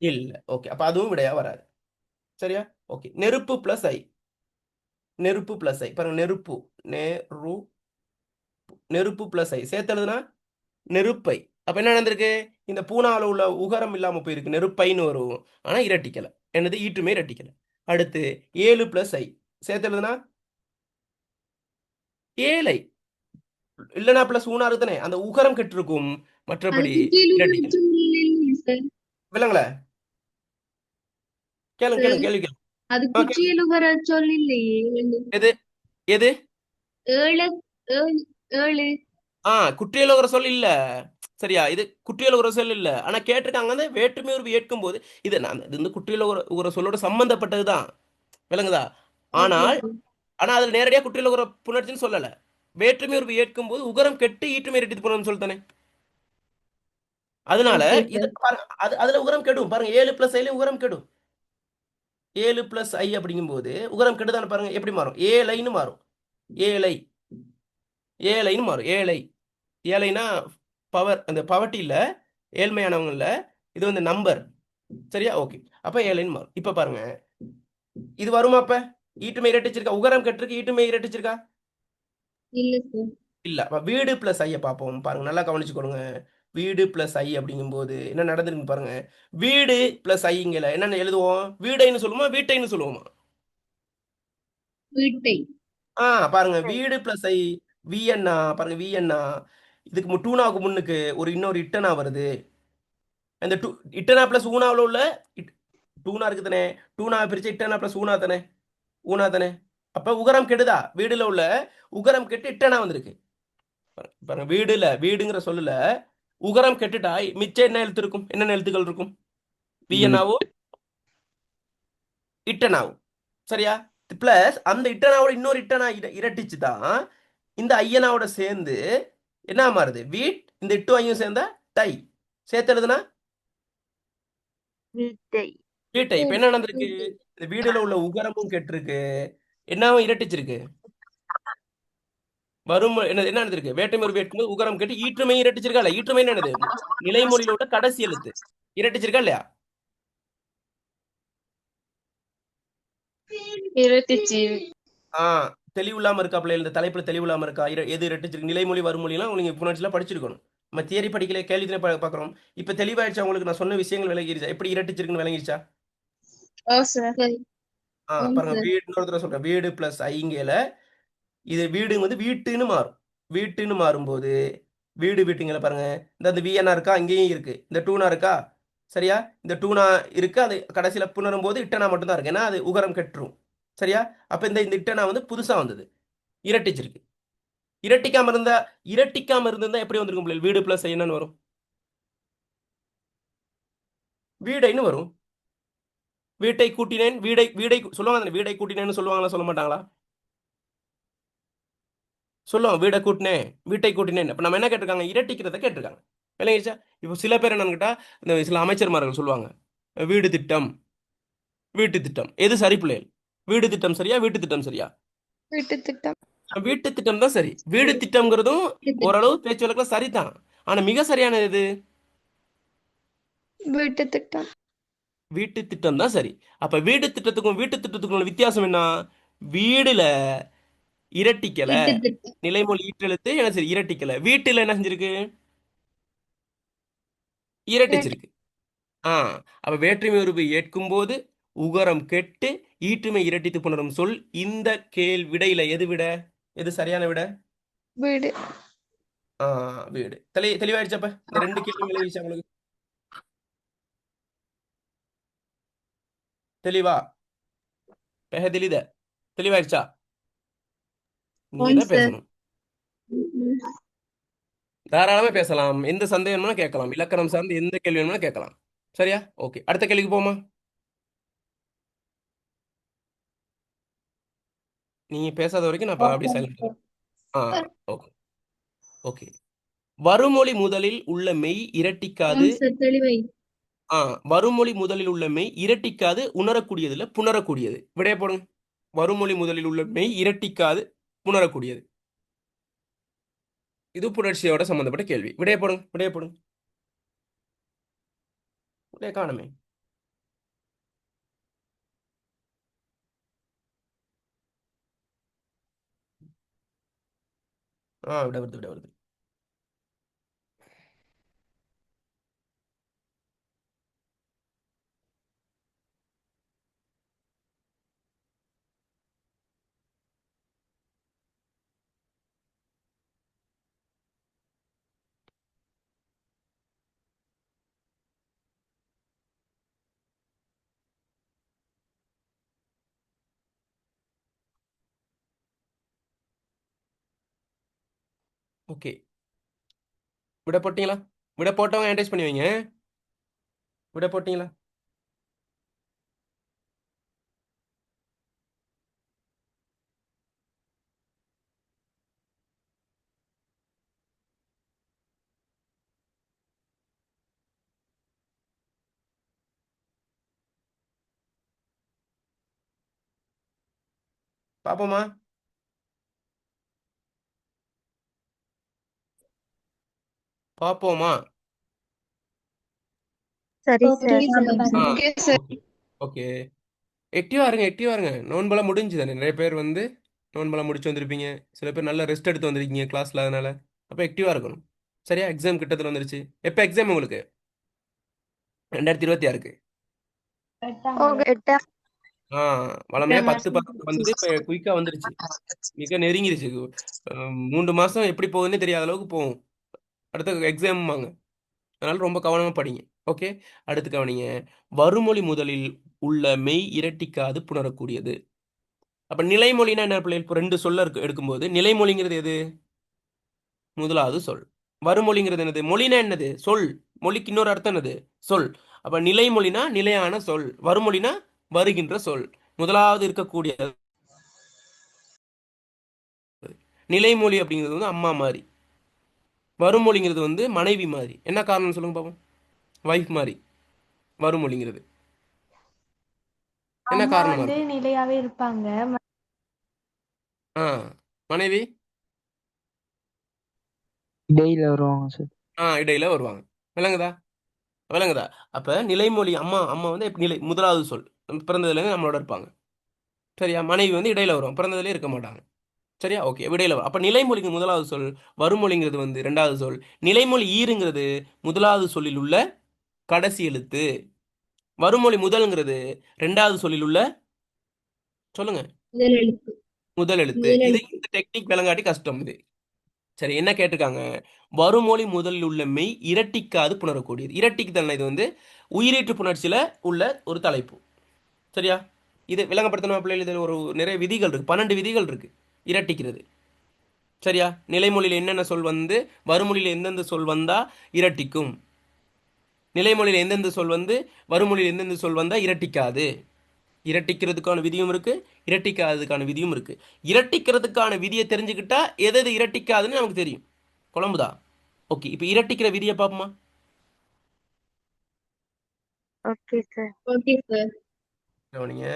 இல்ல. ஓகே, அப்ப அதுவும் விடையா வராது. சரியா? ஓகே. நெருப்பு பிளஸ் ஐ. நெருப்பு பிளஸ் ஐ பாருங்க. நெருப்பு நெருப்பு பிளஸ் ஐ சேர்த்ததுனா நெருப்பை. அப்ப என்ன நடந்திருக்கு? இந்த பூனாவில் உள்ள உகரம் இல்லாம போயிருக்கு. நெருப்பைன்னு வரும். ஆனா இரட்டிக்கல. என்னது? ஈற்றுமை இரட்டிக்கல. அடுத்து 7 பிளஸ் ஐ சேர்த்ததுனா ஏழை. இல்லனா பிளஸ் ஊனா இருக்குதானே, அந்த உகரம் கெட்டிருக்கும். அது மற்றபடி குற்றியல் உகரம் இரட்டிக்கல. சொல்லில்லையே சார். விளங்கல? கேளுங்க சார், கேளுங்க கேள்வி கேளுங்க. அது கேளுங்க. குற்றியல் உகரம் சொல்லில்லையே. எது எது? ஏழு ஏழு ஏழு. குற்றியலுகிற சொல் இல்ல. சரியா? இது குற்றியலுகிற சொல் இல்ல. ஆனா கேட்டிருக்காங்க வந்து வேற்றுமை உருவு ஏற்கும் போது இது இது வந்து குற்றியலுகிற சொல்லோட சம்பந்தப்பட்டதுதான். விளங்குதா? ஓகே ஆனால் சார். ஆனா அதுல நேரடியா குற்றியலுகிற புணர்ச்சின்னு சொல்லல. வேற்றுமை உருவு ஏற்கும் போது உகரம் கெட்டு ஈற்றுமை இரட்டித்து போனோம்னு சொல்லித்தானே. அதனால ஓகே இது சார். பாருங்க, அதுல உகரம் கெடும். பாருங்க 7 பிளஸ் ஐல உகரம் கெடும். 7 பிளஸ் ஐ அப்படிங்கும்போது உகரம் கெடுதானே. பாருங்க எப்படி மாறும்? ஏழைன்னு மாறும். ஏழை. ஏழைன்னு மாறும். ஏழை. ஏழைனா பவர், அந்த பவர்ட்டி இல்ல, ஏழ்மையானவங்க இல்ல, இது வந்து நம்பர். சரியா? ஓகே, அப்ப ஏழைன்னு மாறும். இப்ப பாருங்க, இது வருமா? அப்ப ஈட்டுமை இரட்டிச்சிருக்கா? உகரம் கெட்டிருக்கு, ஈட்டுமை இரட்டிச்சிருக்கா? இல்ல சார். இல்ல. அப்ப வீடு பிளஸ் ஐய பார்ப்போம். பாருங்க, நல்லா கவனிச்சுக்கோங்க. வீடு பிளஸ் ஐ அப்படிங்கும்போது என்ன நடந்திருக்கு பாருங்க. வீடு பிளஸ் ஐங்கல என்னன்னு எழுதுவோம்? வீடைன்னு சொல்லுவோமா, வீட்டைன்னு சொல்லுவோமா? வீட்டை. பாருங்க, வீடு பிளஸ் ஐ விஎன்னா. பாருங்க, விஎன்னா இதுக்கு டூனாவுக்கு முன்னுக்கு ஒரு இன்னொரு இட்டனா வருது. அந்த இட்டனா பிளஸ் ஊனாவில் உள்ள டூனா இருக்கு தானே. டூனாவை பிரிச்சு இட்டனா பிளஸ் ஊனா தானே. ஊனா தானே. அப்ப உகரம் கெடுதா? வீடுல உள்ள உகரம் கெட்டு இட்டனா வந்திருக்கு. பாருங்க, வீடுங்கிற சொல்லுல உகரம் கெட்டுட்டா மிச்சம் என்ன எழுத்து இருக்கும்? என்னென்ன எழுத்துக்கள் இருக்கும்? விஎன்னாவும் இட்டனாவும். சரியா? பிளஸ் அந்த இட்டனாவோட இன்னொரு இட்டனா இரட்டிச்சு தான் இந்த ஐயனாவோட சேர்ந்து என்ன மாறுது? வீட். இந்த இட்டு ஐயும் சேர்ந்தா டை. சேர்த்து எழுதுனா வீட்டை. வீட்டை. இப்ப என்ன நடந்திருக்கு? இந்த வீடுல உள்ள உகரமும் கெட்டிருக்கு, என்னவும் இரட்டிச்சிருக்கு. வரும் என்ன என்ன நடந்திருக்கு? வேற்றுமை உருவு ஏற்கும்போது உகரம் கெட்டு ஈற்றுமையும் இரட்டிச்சிருக்கா இல்ல? ஈற்றுமை என்னது? நிலைமொழியில உள்ள கடைசி எழுத்து இரட்டிச்சிருக்கா இல்லையா? இருபத்தி தெளிவு இல்லாம இருக்காப்ல, இந்த தலைப்புல தெளிவு இல்லாம இருக்கா? எது இரட்டிச்சிருக்கு? நிலைமொழி வருமொழிலாம் நீங்க புணர்ச்சிலாம் படிச்சிருக்கணும். நம்ம தியரி படிக்கல, கேள்வி பார்க்குறோம். இப்ப தெளிவாயிடுச்சா உங்களுக்கு? நான் சொன்ன விஷயங்கள் விளங்கிருச்சா? எப்படி இரட்டிச்சிருக்குன்னு விளங்கிருச்சா? ஓ சார். சரி. ஆமாம் பாருங்க, சார். வீடு இன்னொரு தடவை சொல்றேன். வீடு பிளஸ் ஐங்கல இது வீடு வந்து வீட்டுன்னு மாறும். வீட்டுன்னு மாறும்போது வீட்டுங்கள பாருங்க, இந்த விஎனா இருக்கா? அங்கேயும் இருக்கு. இந்த டூனா இருக்கா? சரியா? இந்த டூனா இருக்கு. அது கடைசியில புணரும் போது இட்டனா மட்டும் தான் இருக்கு. ஏன்னா அது உகரம் கெட்டுரும். சரியா? அப்ப இந்த இட்டனா வந்து புதுசா வந்தது, இரட்டிச்சிருக்கு. இரட்டிக்காம இருந்தா எப்படி வந்திருக்கும் பிள்ளைகள்? வீடு பிளஸ் என்னன்னு வரும்? வீடைன்னு வரும். வீட்டை கூட்டினேன், வீடை வீடை சொல்லுவாங்க தானே, வீடை கூட்டினேன்னு சொல்லுவாங்களா, சொல்ல மாட்டாங்களா? சொல்லுவோம், வீடை கூட்டினேன், வீட்டை கூட்டினேன். அப்ப நம்ம என்ன கேட்டிருக்காங்க? இரட்டிக்கிறத கேட்டிருக்காங்க. விளங்கிடுச்சா? இப்போ சில பேர் என்னன்னு கேட்டா, இந்த சில அமைச்சர்மார்கள் சொல்லுவாங்க, வீடு திட்டம், வீட்டு திட்டம். எது சரி பிள்ளைகள்? வீடு திட்டம் சரியா, வீட்டு திட்டம் சரியா? வீட்டு திட்டம். வீட்டு திட்டம் தான் சரி. வீடு திட்டம்ங்கிறதும் ஓரளவு பேச்சு வழக்குல சரிதான். ஆனா மிக சரியானது எது? வீட்டு திட்டம். வீட்டு திட்டம் தான் சரி. அப்ப வீடு திட்டத்துக்கும் வீட்டு திட்டத்துக்கும் உள்ள வித்தியாசம் என்ன? வீடுல இரட்டிக்கல, வீட்டு திட்டம். நிலைமொழி ஈற்றெழுத்து என்ன சரி இரட்டிக்கல. வீட்டுல என்ன செஞ்சிருக்கு? இரட்டிச்சிருக்கு. ஆ அப்ப வேற்றுமை உருவு ஏற்கும் போது உகரம் கெட்டு ஈற்றுமை இரட்டித்து புணரும் சொல். இந்த விடையில எது விட? எது சரியான விட? வீடு. ஆ வீடு. தெளிவாயிடுச்சப்ப? இந்த ரெண்டு கேள்வி விளைவிச்சா உங்களுக்கு? தெளிவா? தெளித தெளிவாயிடுச்சா? நீங்க ஆம் தான் சார். பேசணும். தாராளமா பேசலாம். எந்த சந்தேகம் வேணும்னா கேட்கலாம். இலக்கணம் சார்ந்து எந்த கேள்வி வேணும்னா கேட்கலாம். சரியா? ஓகே. அடுத்த கேள்விக்கு போமா? நீங்க பேசாத வரைக்கும் நான் அப்படியே சைலண்ட். ஆ ஓகே ஓகே. வருமொழி முதலில் உள்ள மெய் இரட்டிக்காது. ஆம் சார், தெளிவை. வருமொழி முதலில் உள்ள மெய் இரட்டிக்காது, உணரக்கூடியது இல்ல, புணரக்கூடியது. விடைய போடுங்க. வருமொழி முதலில் உள்ள மெய் இரட்டிக்காது, புணரக்கூடியது. இது புணர்ச்சியோட சம்பந்தப்பட்ட கேள்வி. விடைய போடுங்க, விடைய போடுங்க. விடைய காணுமே. விட வருது, விட வருது. ஓகே. விட போட்டீங்களா? விட போட்டவங்க அட்டைச் பண்ணி வைங்க. விட போட்டீங்களா? பாப்போமா? பாப்போமா? சரி okay sir. Sir. Okay sir. Okay okay. ஆக்டிவா இருங்க, ஆக்டிவா இருங்க. நோன்பெல்லாம் முடிஞ்சு தானே. நிறைய பேர் வந்து நோன்பெல்லாம் முடிச்சு வந்திருப்பீங்க. சில பேர் நல்ல ரெஸ்ட் எடுத்து வந்திருக்கீங்க கிளாஸ்ல, அதனால அப்போ ஆக்டிவா இருக்கணும். சரியா? எக்ஸாம் கிட்டத்தில் வந்துருச்சு. எப்போ எக்ஸாம் உங்களுக்கு? 2026க்கு. ஓகே. எட்டாம். வளமையா 10 10 வந்தது, இப்போ குயிக்கா வந்துருச்சு. மிக நெருங்கிருச்சு. 3 மாசம் எப்படி போகுதுன்னே தெரியாத அளவுக்கு போகும். அடுத்த எக்ஸாம் வாங்க. அதனால ரொம்ப கவனமா படிங்க. ஓகே. அடுத்து கவனிங்க. வருமொழி முதலில் உள்ள மெய் இரட்டிக்காது, புணரக்கூடியது. அப்ப நிலைமொழினா என்ன பிள்ளைகள்? இப்போ 2 சொல்ல எடுக்கும்போது நிலைமொழிங்கிறது எது? முதலாவது சொல். வருமொழிங்கிறது என்னது? மொழினா என்னது? சொல். மொழிக்கு இன்னொரு அர்த்தம் என்னது? சொல். அப்ப நிலைமொழினா நிலையான சொல், வருமொழினா வருகின்ற சொல். முதலாவது இருக்கக்கூடிய நிலைமொழி அப்படிங்கிறது வந்து அம்மா மாதிரி, வருமொழிங்கிறது வந்து மனைவி மாதிரி. என்ன காரணம் சொல்லுங்க பாப்போம்? வைஃப் மாதிரி வருமொழிங்கிறது என்ன அம்மா காரணமா வந்து இருக்கும்? நிலையாவே இருப்பாங்க. மனைவி இடையில வருவாங்க சார். இடையில வருவாங்க. விளங்குதா? விளங்குதா? அப்ப நிலைமொழி அம்மா, அம்மா வந்து நிலை முதலாவது சொல், பிறந்ததுலேருந்து நம்மளோட இருப்பாங்க. சரியா? மனைவி வந்து இடையில வரும், பிறந்ததுலேயே இருக்க மாட்டாங்க. சரியா? ஓகே. இடையில வரும். அப்ப நிலைமொழிக்கு முதலாவது சொல், வருமொழிங்கிறது வந்து இரண்டாவது சொல். நிலைமொழி ஈறுங்கிறது முதலாவது சொல்லில் உள்ள கடைசி எழுத்து. வருமொழி முதல்ங்கிறது இரண்டாவது சொல்லில் உள்ள, சொல்லுங்க, முதல் எழுத்து. முதல் எழுத்து. முதல் இது எழுத்து. இந்த டெக்னிக் விளங்காட்டி கஷ்டம் இது. சரி, என்ன கேட்டிருக்காங்க? வருமொழி முதலில் உள்ள மெய் இரட்டிக்காது, புணரக்கூடியது. இரட்டிக்கு தானே இது வந்து உயிரீற்று புணர்ச்சியில உள்ள ஒரு தலைப்பு. சரியா? இது விளங்கப்படுத்தணும் பிள்ளைகள். இதில் ஒரு நிறைய விதிகள் இருக்கு, 12 விதிகள் இருக்கு இரட்டிக்கிறது. சரியா? நிலைமொழியில் என்னென்ன சொல் வந்து வருமொழியில் எந்தெந்த சொல் வந்தா இரட்டிக்கும். நிலைமொழியில் எந்தெந்த சொல் வந்து வருமொழியில் எந்தெந்த சொல் வந்தால் இரட்டிக்காது. இரட்டிக்கிறதுக்கான விதியும் இருக்கு, இரட்டிக்காததுக்கான விதியும் இருக்கு. இரட்டிக்கிறதுக்கான விதியை தெரிஞ்சுக்கிட்டா எது எது இரட்டிக்காதுன்னு நமக்கு தெரியும். குழம்புதா? ஓகே, இப்போ இரட்டிக்கிற விதியை பார்ப்போமா? Okay sir. Okay sir. கவனிங்க.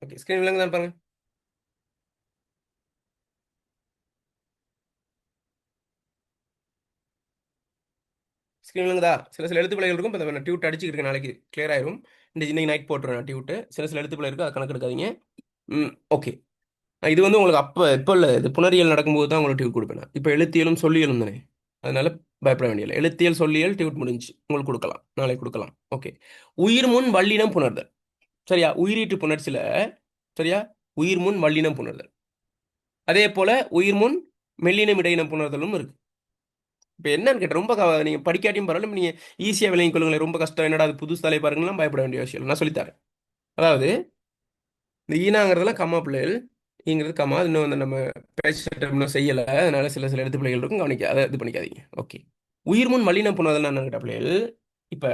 ஓகே, ஸ்கிரீன் விளங்கு தான் பாருங்க. ஸ்கிரீன் விளங்குதா? சில சில எழுத்து பிழைகள் இருக்கும். இப்போ நான் டியூட் அடிச்சுக்கிட்டு இருக்கேன், நாளைக்கு கிளியர் ஆயிரும். இன்னைக்கு நைட் போட்டுருவேன் டியூட்டு. சில சில எழுத்து பிழை இருக்குது, அதை கணக்கு எடுக்காதீங்க. ஓகே, இது வந்து உங்களுக்கு இப்போ இல்லை, இது புணரியல் நடக்கும்போது தான் உங்களுக்கு டியூட் கொடுப்பேன். இப்போ எழுத்தியலும் சொல்லியலும் தானே, அதனால பயப்பட வேண்டியதில்லை. எழுத்தியல் சொல்லியல் டியூட் முடிஞ்சு உங்களுக்கு கொடுக்கலாம், நாளைக்கு கொடுக்கலாம். ஓகே, உயிர் முன் வல்லினம் புணர்தல். சரியா? உயிரீட்டு புணர்ச்சியில் சரியா உயிர் முன் வல்லினம் புணர்தல். அதே போல உயிர் முன் மெல்லினம் இடையினம் புணர்தலும் இருக்கு. இப்போ என்னன்னு கேட்டால் ரொம்ப நீங்கள் படிக்காட்டியும் பரவாயில்ல, நீங்கள் ஈஸியாக விளங்கிக் கொள்ளுங்களேன். ரொம்ப கஷ்டம், என்னடா அது புது தலை பாருங்கலாம் பயப்பட வேண்டிய விஷயம் நான் சொல்லித்தரேன். அதாவது இந்த ஈனாங்கிறதுலாம் கம்மா பிள்ளைகள், ஈங்கிறது கம்மா, இன்னும் வந்து நம்ம பேச செய்யலை, அதனால சில சில எழுத்து பிள்ளைகள் இருக்கும், கவனிக்க அதை இது பண்ணிக்காதீங்க. ஓகே, உயிர் முன் வல்லினம் புணர்தல் என்ன கேட்ட பிள்ளைகள், இப்போ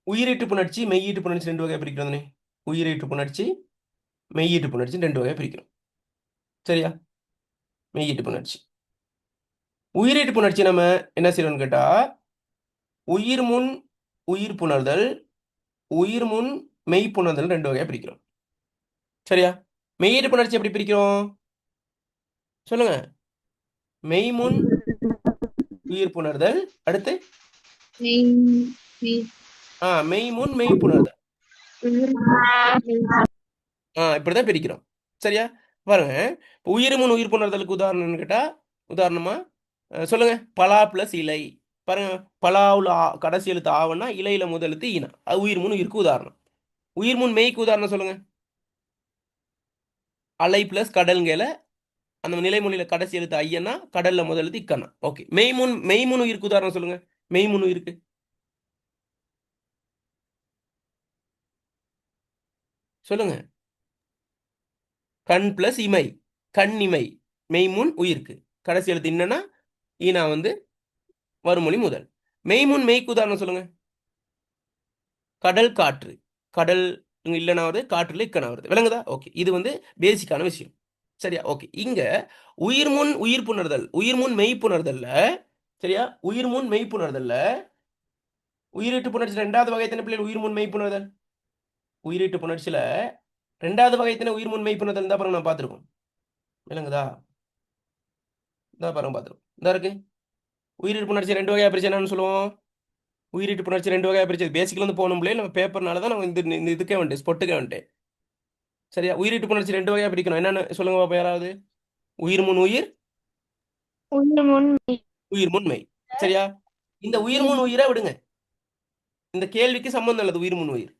உயிரீட்டு புணர்ச்சி மெய்யீட்டு புணர்ச்சி ரெண்டு வகையாக பிரிக்கிறோம். உயிரீட்டு புணர்ச்சி மெய்யீட்டு புணர்ச்சி ரெண்டு வகையாக பிரிக்கிறோம். சரியா? மெய்யீட்டு புணர்ச்சி, உயிரீட்டு புணர்ச்சி நம்ம என்ன செய்யறோம்னு கேட்டா, உயிர் முன் உயிர் புணர்தல், உயிர் முன் மெய் புணர்தல் ரெண்டு வகையா பிரிக்கிறோம். சரியா? மெய்யீட்டு புணர்ச்சி எப்படி பிரிக்கிறோம் சொல்லுங்க? மெய் முன் உயிர் புணர்தல், அடுத்து மெய் முன் மெய் புணர்தல், இப்படிதான் பிரிக்கிறோம். சரியா? பாருங்க, உயிர் முன் உயிர் புணர்தலுக்கு உதாரணம்னு கேட்டா, உதாரணமா சொல்லுங்க, பலா பிளஸ் இலை. பாருங்க, பலாவுல கடைசி எழுத்து ஆவன்னா இலையில முதல் எழுத்து ஈனா, அது உயிர் முன் உயிருக்கு உதாரணம். உயிர் முன் மெய்க்கு உதாரணம் சொல்லுங்க, அலை பிளஸ் கடல்கேல அந்த நிலைமொழியில கடைசி எழுத்து ஐயனா, கடல்ல முதல் எழுத்து இக்கனா. ஓகே, மெய்முன் உயிருக்கு உதாரணம் சொல்லுங்க, மெய்முன் உயிருக்கு சொல்லுங்க. கண் பிளஸ் இமை, கண் இமை, மெய்முன் உயிருக்கு கடைசி எழுத்து என்னன்னா ஈனா வந்து வருமொழி முதல். மெய்முன் மெய்க்கு உதாரணம் சொல்லுங்க, கடல் காற்று, கடல் இல்லைனா வருது, காற்றுல இக்கனா வருது. விளங்குதா? ஓகே, இது வந்து பேசிக்கான விஷயம். சரியா? ஓகே, இங்க உயிர் முன் உயிர் புணர்தல், உயிர் முன் மெய் புணர்தல்ல, சரியா, உயிர் முன் மெய் புணர்தல்ல, உயிரீட்டு புணர்ச்சி ரெண்டாவது வகைத்தின பிள்ளைகள் உயிர் முன் மெய் புணர்தல், உயிரீட்டு புணர்ச்சியில ரெண்டாவது வகைத்தின உயிர் முன் மெய் புணர்தல் தான் பாருங்க, நான் பார்த்துருக்கோம். விளங்குதா? தான் பாருங்க பார்த்துருக்கோம். இந்த இருக்கு உயிரீட்டு புணர்ச்சி ரெண்டு வகையா பிரிச்சு என்னன்னு சொல்லுவோம், உயிரீட்டு புணர்ச்சி ரெண்டு வகையா பிரிச்சு பேசிக்கல வந்து போகணும் பிள்ளை, நம்ம பேப்பர்னால தான் நம்ம இந்த இதுக்கே வந்துட்டேன், ஸ்பொட்டுக்கே வந்துட்டேன். சரியா? உயிரீட்டு புணர்ச்சி ரெண்டு வகையா பிரிக்கணும், என்னன்னு சொல்லுங்க பாப்பா யாராவது. உயிர் முன் உயிர், உயிர் முன் மெய். சரியா? இந்த உயிர் முன் உயிரை விடுங்க, இந்த கேள்விக்கு சம்பந்தம் இல்லது. உயிர் முன் உயிர்,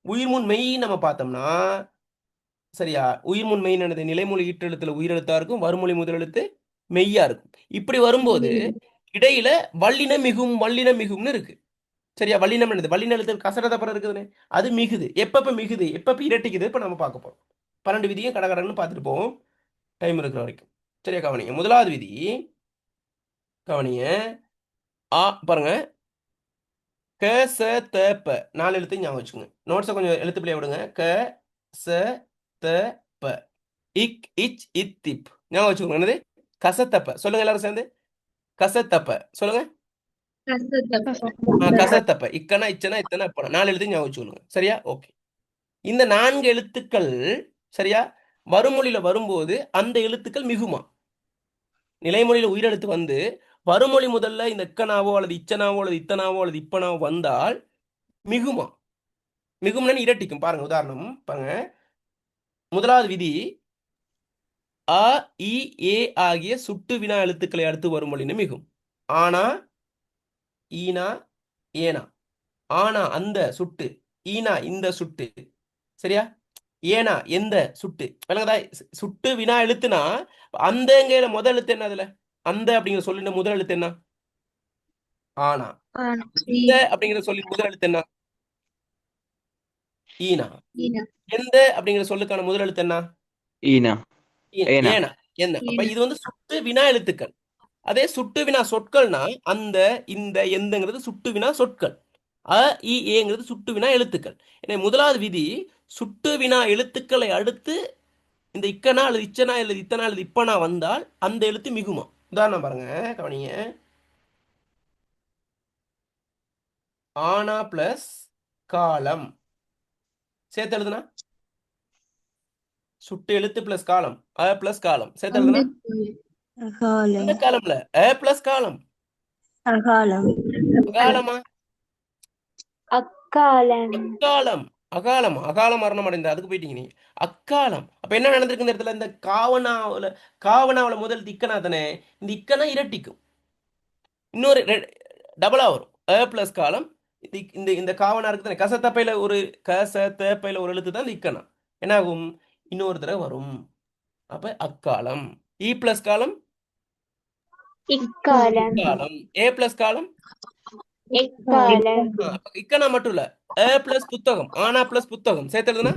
உயிர் முன் மெய் நம்ம பார்த்தோம்னா, சரியா, உயிர் முன் மெய் என்னது, நிலைமொழி ஈற்றெழுத்துல உயிரெழுத்தா இருக்கும், வருமொழி முதலெழுத்து மெய்யா இருக்கும். இப்படி வரும்போது இடையில வல்லினம் மிகும், வல்லினம் மிகும்னு இருக்கு. சரியா? வல்லினம் என்னது, வல்லின எழுத்து கசரதப்பறம் இருக்குதுன்னு, அது மிகுது. எப்பப்ப மிகுது, எப்பப்ப இரட்டிக்குது, இப்ப நம்ம பார்க்க போறோம். 12 விதியும் கடகடன்னு பார்த்துட்டு போவோம், டைம் இருக்கிற வரைக்கும். சரியா? கவனிங்க, முதலாவது விதி கவனிங்க. பாருங்க, க ச த ப 4 எழுத்து ஞாபகம் வச்சுக்கோங்க. நோட்ஸை கொஞ்சம் எழுத்து பிள்ளைய விடுங்க. க ச த ப, இக் இச் இத் இப் ஞாபகம் வச்சுக்கோங்க. என்னது? கசத்தப்ப. சொல்லுங்க எல்லாரும் சேர்ந்து, கசத்தப்ப சொல்லுங்க. கசத்தப்ப, இக்கனா இச்சனா இத்தனை அப்பனா 4 எழுத்து ஞாபகம் வச்சுக்கோங்க. சரியா? ஓகே, இந்த 4 எழுத்துக்கள் சரியா வருமொழியில வரும்போது அந்த எழுத்துக்கள் மிகுமா. நிலைமொழியில உயிரெழுத்து வந்து வருமொழி முதல்ல இந்த இக்கனாவோ அல்லது இச்சனாவோ அல்லது இத்தனாவோ அல்லது இப்பனாவோ வந்தால் மிகுமா. மிகும்னு இரட்டிக்கும். பாருங்க, உதாரணம் பாருங்க. முதலாவது விதி, அ இ ஏ ஆகிய சுட்டு வினா எழுத்துக்களை அடுத்து வருமொழின்னு மிகும். ஆனா ஈனா ஏனா, ஆனா அந்த சுட்டு, ஈனா இந்த சுட்டு, சரியா, ஏனா எந்த சுட்டு. விளங்குதா? சுட்டு வினா எழுத்துனா அந்தங்கிற முதல் எழுத்து என்ன, அதுல அந்த அப்படிங்கிற சொல்லின முதல் எழுத்து என்ன, ஆனா. இந்த அப்படிங்கிற சொல்லி முதல் எழுத்து என்ன, ஈனா. ஈனா. எந்த அப்படிங்கிற சொல்லுக்கான முதல் எழுத்து என்ன? ஈனா ஏனா ஏனா. என்ன? அப்ப ஈனா. இது வந்து சுட்டு வினா எழுத்துக்கள். அதே சுட்டு வினா சொற்கள்னா அந்த இந்த எந்தங்கிறது சுட்டு வினா சொற்கள். அ இ ஏங்கிறது சுட்டு வினா எழுத்துக்கள். எனவே முதலாவது விதி சுட்டு வினா எழுத்துக்களை அடுத்து இந்த இக்கனா அல்லது இச்சனா அல்லது இத்தனா அல்லது இப்பனா வந்தால் அந்த எழுத்து மிகுமா. உதாரணம் பாருங்க, கவனிங்க. ஆனா பிளஸ் காலம் சேர்த்து எழுதுனா சுட்டு எழுத்து பிளஸ் காலம், அ பிளஸ் காலம் சேர்த்து எழுதுனா அந்தக்காலம். அந்த அகாலம் காலம்ல அ பிளஸ் காலம். அகாலம் அகாலமா? அக்காலம் அக்காலம். அகாலம். அகால மரணம் அடைந்த அதுக்கு போயிட்டீங்க நீ. அக்காலம். அப்ப என்ன நடந்திருக்கு இந்த இடத்துல? இந்த காவனாவுல முதல் இக்கனா தானே, இந்த இக்கனா இரட்டிக்கும், இன்னொரு டபுளா வரும். அ பிளஸ் காலம். இந்த இந்த காவனா இருக்கு தானே, கசத்தப்பையில ஒரு கசத்தப்பையில ஒரு எழுத்து தான் இந்த இக்கனா. என்ன ஆகும்? இன்னொரு தடவை வரும். அப்ப அக்காலம். இ பிளஸ் காலம் இக்காலம் காலம். ஏ பிளஸ் காலம் எக்காலம் அப்ப இக்கனா மட்டும் இல்ல, அ பிளஸ் புத்தகம், ஆனா பிளஸ் புத்தகம் சேர்த்து எழுதுனா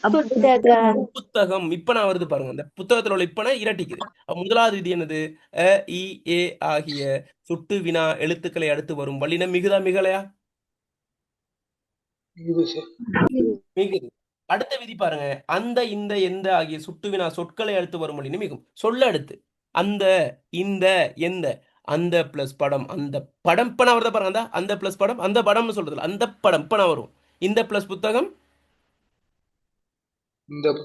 அப்புத்தகம் புத்தகம். இப்ப நான் வருது பாருங்க, இந்த புத்தகத்துல உள்ள இப்பனா இரட்டிக்குது. அப்ப முதலாவது விதி என்னது? அ இ ஏ ஆகிய சுட்டு வினா எழுத்துக்களை அடுத்து வரும் வல்லினம் மிகுதா மிகலையா? மிகுது. அடுத்த விதி பாருங்க, அந்த இந்த எந்த ஆகிய சுட்டு வினா சொற்களை அடுத்து வரும் வல்லினம் மிகும். சொல்ல அடுத்து அந்த இந்த எந்த, அந்த பிளஸ் படம், அந்த படம் இப்ப நான் வருத பாருங்க, அந்த பிளஸ் படம், அந்த படம்னு சொல்றதுல அந்த படம் இப்ப நான் வரும். இந்த பிளஸ் புத்தகம்,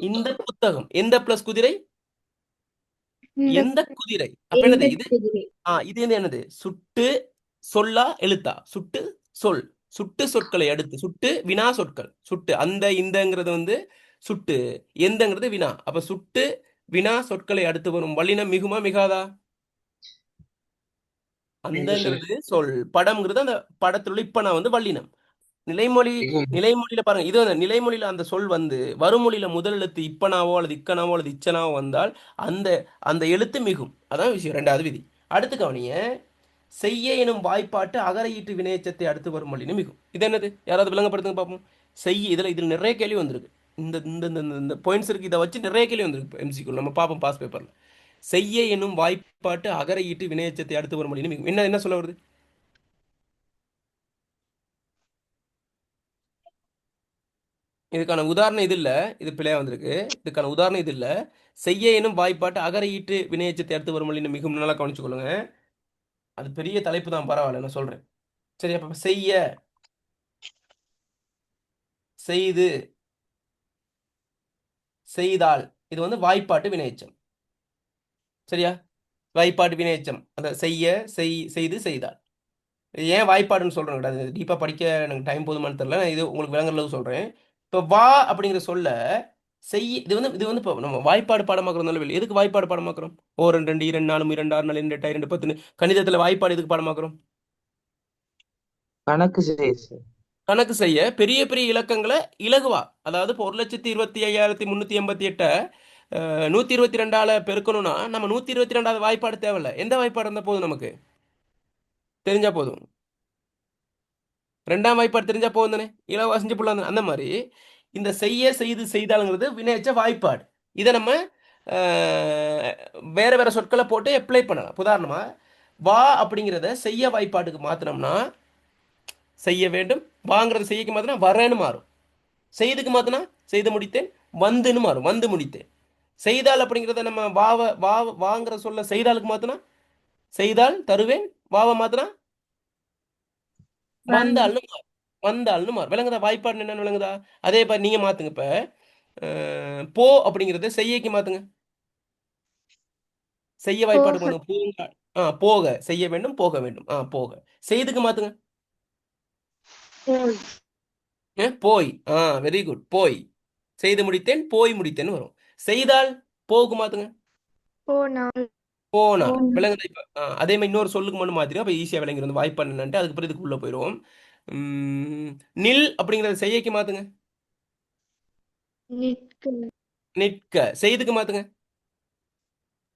இந்த புத்தகம். எந்த பிளஸ் குதிரை, எந்த குதிரை. அப்ப என்னது இது? குதிரை. இது வந்து என்னது? சுட்டு சொல்லா எழுத்தா? சுட்டு சொல். சுட்டு சொற்களை அடுத்து சுட்டு வினா சொற்கள். சுட்டு அந்த இந்தங்கிறது வந்து சுட்டு, எந்தங்கிறது வினா. அப்ப சுட்டு வினா சொற்களை அடுத்து வரும் வல்லினம் மிகுமா மிகாதா? அந்தங்கிறது சொல், படம்ங்கிறது அந்த படத்துல உள்ள இப்ப நான் வந்து வல்லினம். நிலைமொழியில பாருங்க, இது வந்து நிலைமொழியில அந்த சொல் வந்து வருமொழியில முதல் எழுத்து இப்பனாவோ அல்லது இக்கனாவோ அல்லது இச்சனாவோ வந்தால் அந்த அந்த எழுத்து மிகும். அதான் விஷயம். ரெண்டாவது விதி. அடுத்து கவனிங்க, செய்ய எனும் வாய்ப்பாட்டு அகர ஈட்டு வினையச்சத்தை அடுத்து வரும் வல்லினம் மிகும். இது என்னது? யாராவது விளங்கப்படுத்துங்க பார்ப்போம். செய்ய, இதுல நிறைய கேள்வி வந்திருக்கு. இந்த இந்த இந்த இந்த பாயிண்ட்ஸ் இருக்கு, இதை வச்சு நிறைய கேள்வி வந்திருக்கு எம்சிக்குள். நம்ம பார்ப்போம் பாஸ் பேப்பர்ல. செய்ய எனும் வாய்ப்பாட்டு அகர ஈட்டு வினையச்சத்தை அடுத்து வரும் வல்லினம் மிகும். என்ன என்ன சொல்ல வருது? இதுக்கான உதாரணம் இது இல்ல, இது பிழையா வந்திருக்கு. இதுக்கான உதாரணம் இது இல்ல. செய்ய எனும் வாய்ப்பாட்டு அகர ஈட்டு வினையச்சத்தை அடுத்து வரும் வல்லினம் மிகும். நல்லா கவனிச்சுக்கொள்ளுங்க. அது பெரிய தலைப்பு தான், பரவாயில்ல நான் சொல்றேன். சரி, அப்ப செய்ய, செய்து, செய்தால், இது வந்து வாய்ப்பாட்டு வினையெச்சம். சரியா? வாய்ப்பாட்டு வினையெச்சம். அந்த செய்ய, செய்து, செய்தால். இது ஏன் வாய்ப்பாடுன்னு சொல்றேன் கிடையாது, டீப்பா படிக்க எனக்கு டைம் போதுமான்னு தெரியல. நான் இது உங்களுக்கு விளங்குற அளவு சொல்றேன். இப்போ வா அப்படிங்கிற சொல்ல இது வந்து இப்போ நம்ம வாய்ப்பாடு பாடமாக்குறோம். எதுக்கு வாய்ப்பாடு பாடமாக்குறோம்? ஓ 2 2 2 4 2 6 4 2 8 2 10. கணிதத்துல வாய்ப்பாடு எதுக்கு பாடமாக்குறோம்? கணக்கு செய்ய சார். கணக்கு செய்ய பெரிய பெரிய இலக்கங்களை இலகுவா, அதாவது இப்போ 1,25,388 122ஆல பெருக்கணும்னா நம்ம 122வது வாய்ப்பாடு தேவையில்ல. எந்த வாய்ப்பாடு இருந்தால் போதும், நமக்கு தெரிஞ்சா போதும். ரெண்டாம் வாய்ப்பாடு தெரிஞ்சா போதும் தானே, இலவாசிஞ்சு புள்ள அந்த மாதிரி. இந்த செய்ய, செய்து, செய்தாலுங்கிறது வினையச்ச வாய்ப்பாடு. இதை நம்ம வேற வேற சொற்களை போட்டு அப்ளை பண்ணலாம். உதாரணமா வா அப்படிங்கிறத செய்ய வாய்ப்பாட்டுக்கு மாத்தினோம்னா செய்ய வேண்டும், வாங்கிறது செய்யக்கு மாத்தினா வரேன்னு மாறும். செய்துக்கு மாத்தினா செய்து முடித்தேன், வந்துன்னு மாறும், வந்து முடித்தேன். செய்தால் அப்படிங்கிறத நம்ம வாங்கிற சொல்ல செய்தாலுக்கு மாத்தினா செய்தால் தருவேன், வாவ மாத்தினா வந்தால்னு மாறும், வந்தால்னு மாறும். விளங்குதா? வாய்ப்பாடு என்னன்னு விளங்குதா? அதே மாதிரி நீங்க மாத்துங்க. இப்ப போ அப்படிங்கிறத செய்யக்கு மாத்துங்க. செய்ய வாய்ப்பாடு போக போங்க. போக, செய்ய வேண்டும், போக வேண்டும். போக. செய்துக்கு மாத்துங்க. போய் போய். Very good. போய். செய்து முடித்தேன், போய் முடித்தேன்னு வரும். செய்தால் போகு மாத்துங்க. போனால் போனால். விளங்குதா? இப்ப அதே மாதிரி இன்னொரு சொல்லுக்கு மட்டும் மாத்திரும், அப்ப ஈஸியா விளங்கிடும் வாய்ப்பாடு என்னன்ட்டு. அதுக்கு பிறகு இதுக்குள்ள போயிடுவோம். நில் அப்படிங்கறத செய்யக்கு மாத்துங்க. நிற்க நிற்க. செய்துக்கு மாத்துங்க.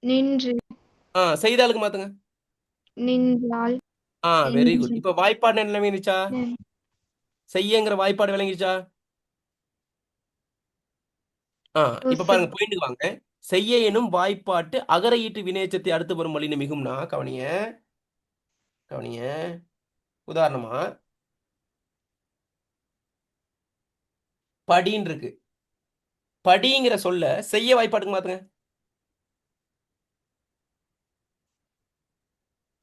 நின்று செய்தாலுக்கு மாத்துங்க. நின்றால் வெரி குட். இப்ப வாய்ப்பாடு என்ன விளங்கிருச்சா? நின்- செய்யங்கிற வாய்ப்பாடு விளங்கிருச்சா? ஓ இப்ப சார். பாருங்க பாயிண்ட்டுக்கு வாங்க. செய்ய எனும் வாய்ப்பாட்டு அகர ஈட்டு வினையெச்சத்தை அடுத்து வரும் வழின்னு மிகும்னா கவனிய கவனிய. உதாரணமா படின்னு இருக்கு. படிங்கிற சொல்ல செய்ய வாய்ப்பாட்டுக்கு மாத்துங்க.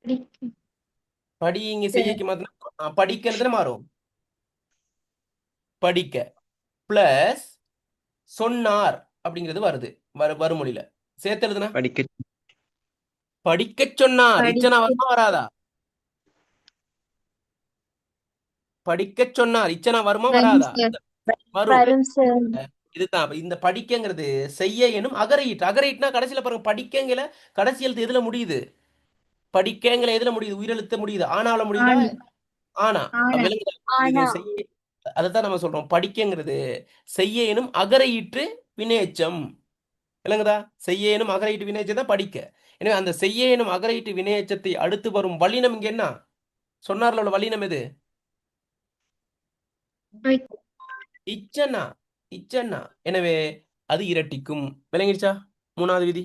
படிக்க. படி இங்க செய்யக்கு மாத்தினா படிக்கிறது மாறும். படிக்க பிளஸ் சொன்னார் அப்படிங்கிறது வருது வருமொழியில சேர்த்து எழுதுனா படிக்க படிக்க சொன்னார் இச்சனா படிக்க வருமா வராதா? படிக்க சொன்னார் இச்சனா வருமா வரும் வராதா? சார். வரும். வரும் சார். இதுதான் அப்ப இந்த படிக்கங்கிறது செய்ய எனும் அகரஈட்டு. அகரஈட்டுனா கடைசியில பாருங்க படிக்கங்கில கடைசி எழுத்து எதுல முடியுது? படிக்கங்கில எதுல முடியுது? உயிரெழுத்த முடியுது. ஆனால முடியுதா? ஆனா ஆனா ஆனா விலங்குதா? இது ஆனா. செய்ய அதைத்தான் நம்ம சொல்றோம். படிக்கங்கிறது செய்ய எனும் அகரஈற்று வினையெச்சம். விளங்குதா? செய்ய எனும் அகரஈட்டு வினையெச்சம் தான் படிக்க. எனவே அந்த செய்ய எனும் அகரஈட்டு வினையெச்சத்தை அடுத்து வரும் வல்லினம் இங்க என்ன? சொன்னார்ல உள்ள வல்லினம் எது? இச்சனா. இச்சனா. எனவே அது இரட்டிக்கும். விளங்கிடுச்சா? மூணாவது விதி.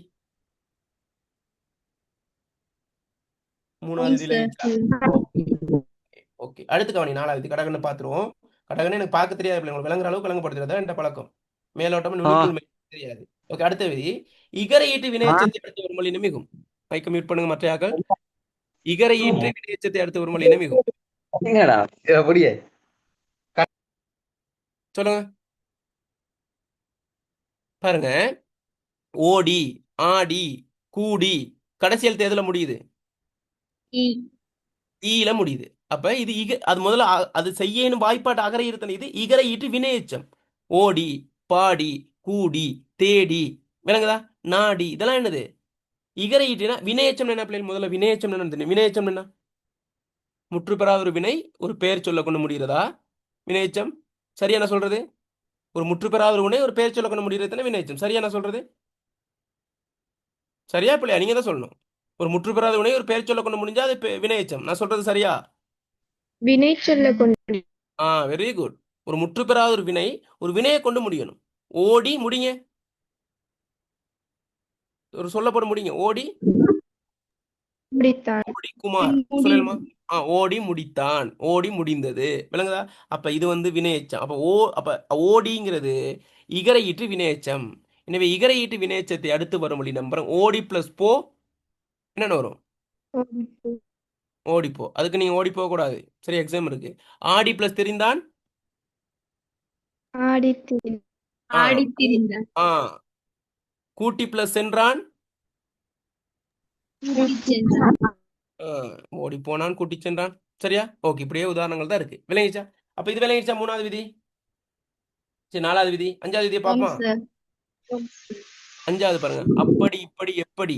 மூணாவது விதி சார். விளங்கிடுச்சா? ஓகே. அடுத்து கவனி நாலாவது விதி. கடகன்னு பார்த்துருவோம். கடகன்னு எனக்கு பார்க்க தெரியாது. உங்களுக்கு விளங்குற அளவுக்கு விளங்கப்படுத்துறது என்ற பழக்கம். மேலோட்டம் நுனிப்புள் தெரியாது. ஓகே. அடுத்த விதி இகர ஈட்டு வினையெச்சத்தை அடுத்து வரும் வல்லினம் மிகும். மைக்க மியூட் பண்ணுங்க மற்றையாக்கள். இகர ஈற்று வினையெச்சத்தை அடுத்து வரும் வல்லினம் மிகும். என்னடா அப்படியே சொல்லுங்க பாருங்க. ஓடி ஆடி கூடி கடைசி எழுத்து எதுல முடியுது? ஈ ஈல முடியுது. அப்ப இது அது முதல்ல அது செய்யணும் வாய்ப்பாட்டு அகர இருத்தன. இது இகர ஈட்டு வினையெச்சம். ஓடி பாடி கூடி தேடி விளங்குதா? நாடி இதெல்லாம் என்னது? இகர ஈட்டுனா வினையெச்சம் என்ன பிள்ளைகள்? முதல்ல வினையெச்சம் என்ன? வினையெச்சம் என்ன? முற்று பெறாத ஒரு வினை ஒரு பெயர் சொல்ல கொண்டு முடிகிறதா வினையெச்சம்? சரியா நான் சொல்றது? ஒரு முற்று பெறாத ஒரு வினை ஒரு பெயர் சொல்ல கொண்டு முடிகிறது வினையெச்சம். சரியா நான் சொல்றது? சரியா பிள்ளையா? நீங்க தான் சொல்லணும். ஒரு முற்று பெறாத வினை ஒரு பெயர் சொல்ல கொண்டு முடிஞ்சா அது வினையெச்சம். நான் சொல்றது சரியா? வினை சொல்ல கொண்டு. Very good. ஒரு முற்று பெறாத ஒரு வினை ஒரு வினையை கொண்டு முடியணும். ஓடி முடிங்க. ஒரு சொல்லப்பட முடியுங்க. ஓடி முடித்தான். ஓடி குமார் சொல்லலாமா? ஓடி முடித்தான். ஓடி முடிந்தது. விளங்குதா? அப்ப இது வந்து வினையெச்சம். அப்ப ஓடிங்கிறது இகர ஈட்டு வினையெச்சம். எனவே இகர ஈட்டு வினையெச்சத்தை அடுத்து வரும் வழி நம்புறோம். ஓடி பிளஸ் போ என்னென்ன வரும்? ஓடிப்போ. அதுக்கு நீங்க ஓடி போக கூடாது. சரி, எக்ஸாம் இருக்கு. ஆடி பிளஸ் தெரிந்தான் ஆடித்திரி. ஆடித்திரிந்தார். கூட்டி பிளஸ் சென்றான் கூட்டிச் சென்றார். ஓடி போனான் கூட்டி சென்றான். சரியா? ஓகே. இப்படியே உதாரணங்கள் தான் இருக்கு. விளங்கிச்சா? அப்ப இது விளங்கிச்சா? மூணாவது விதி. சரி, நாலாவது விதி. அஞ்சாவது விதியை ஆம் பார்ப்போம். சார். அஞ்சாவது பாருங்க. அப்படி இப்படி எப்படி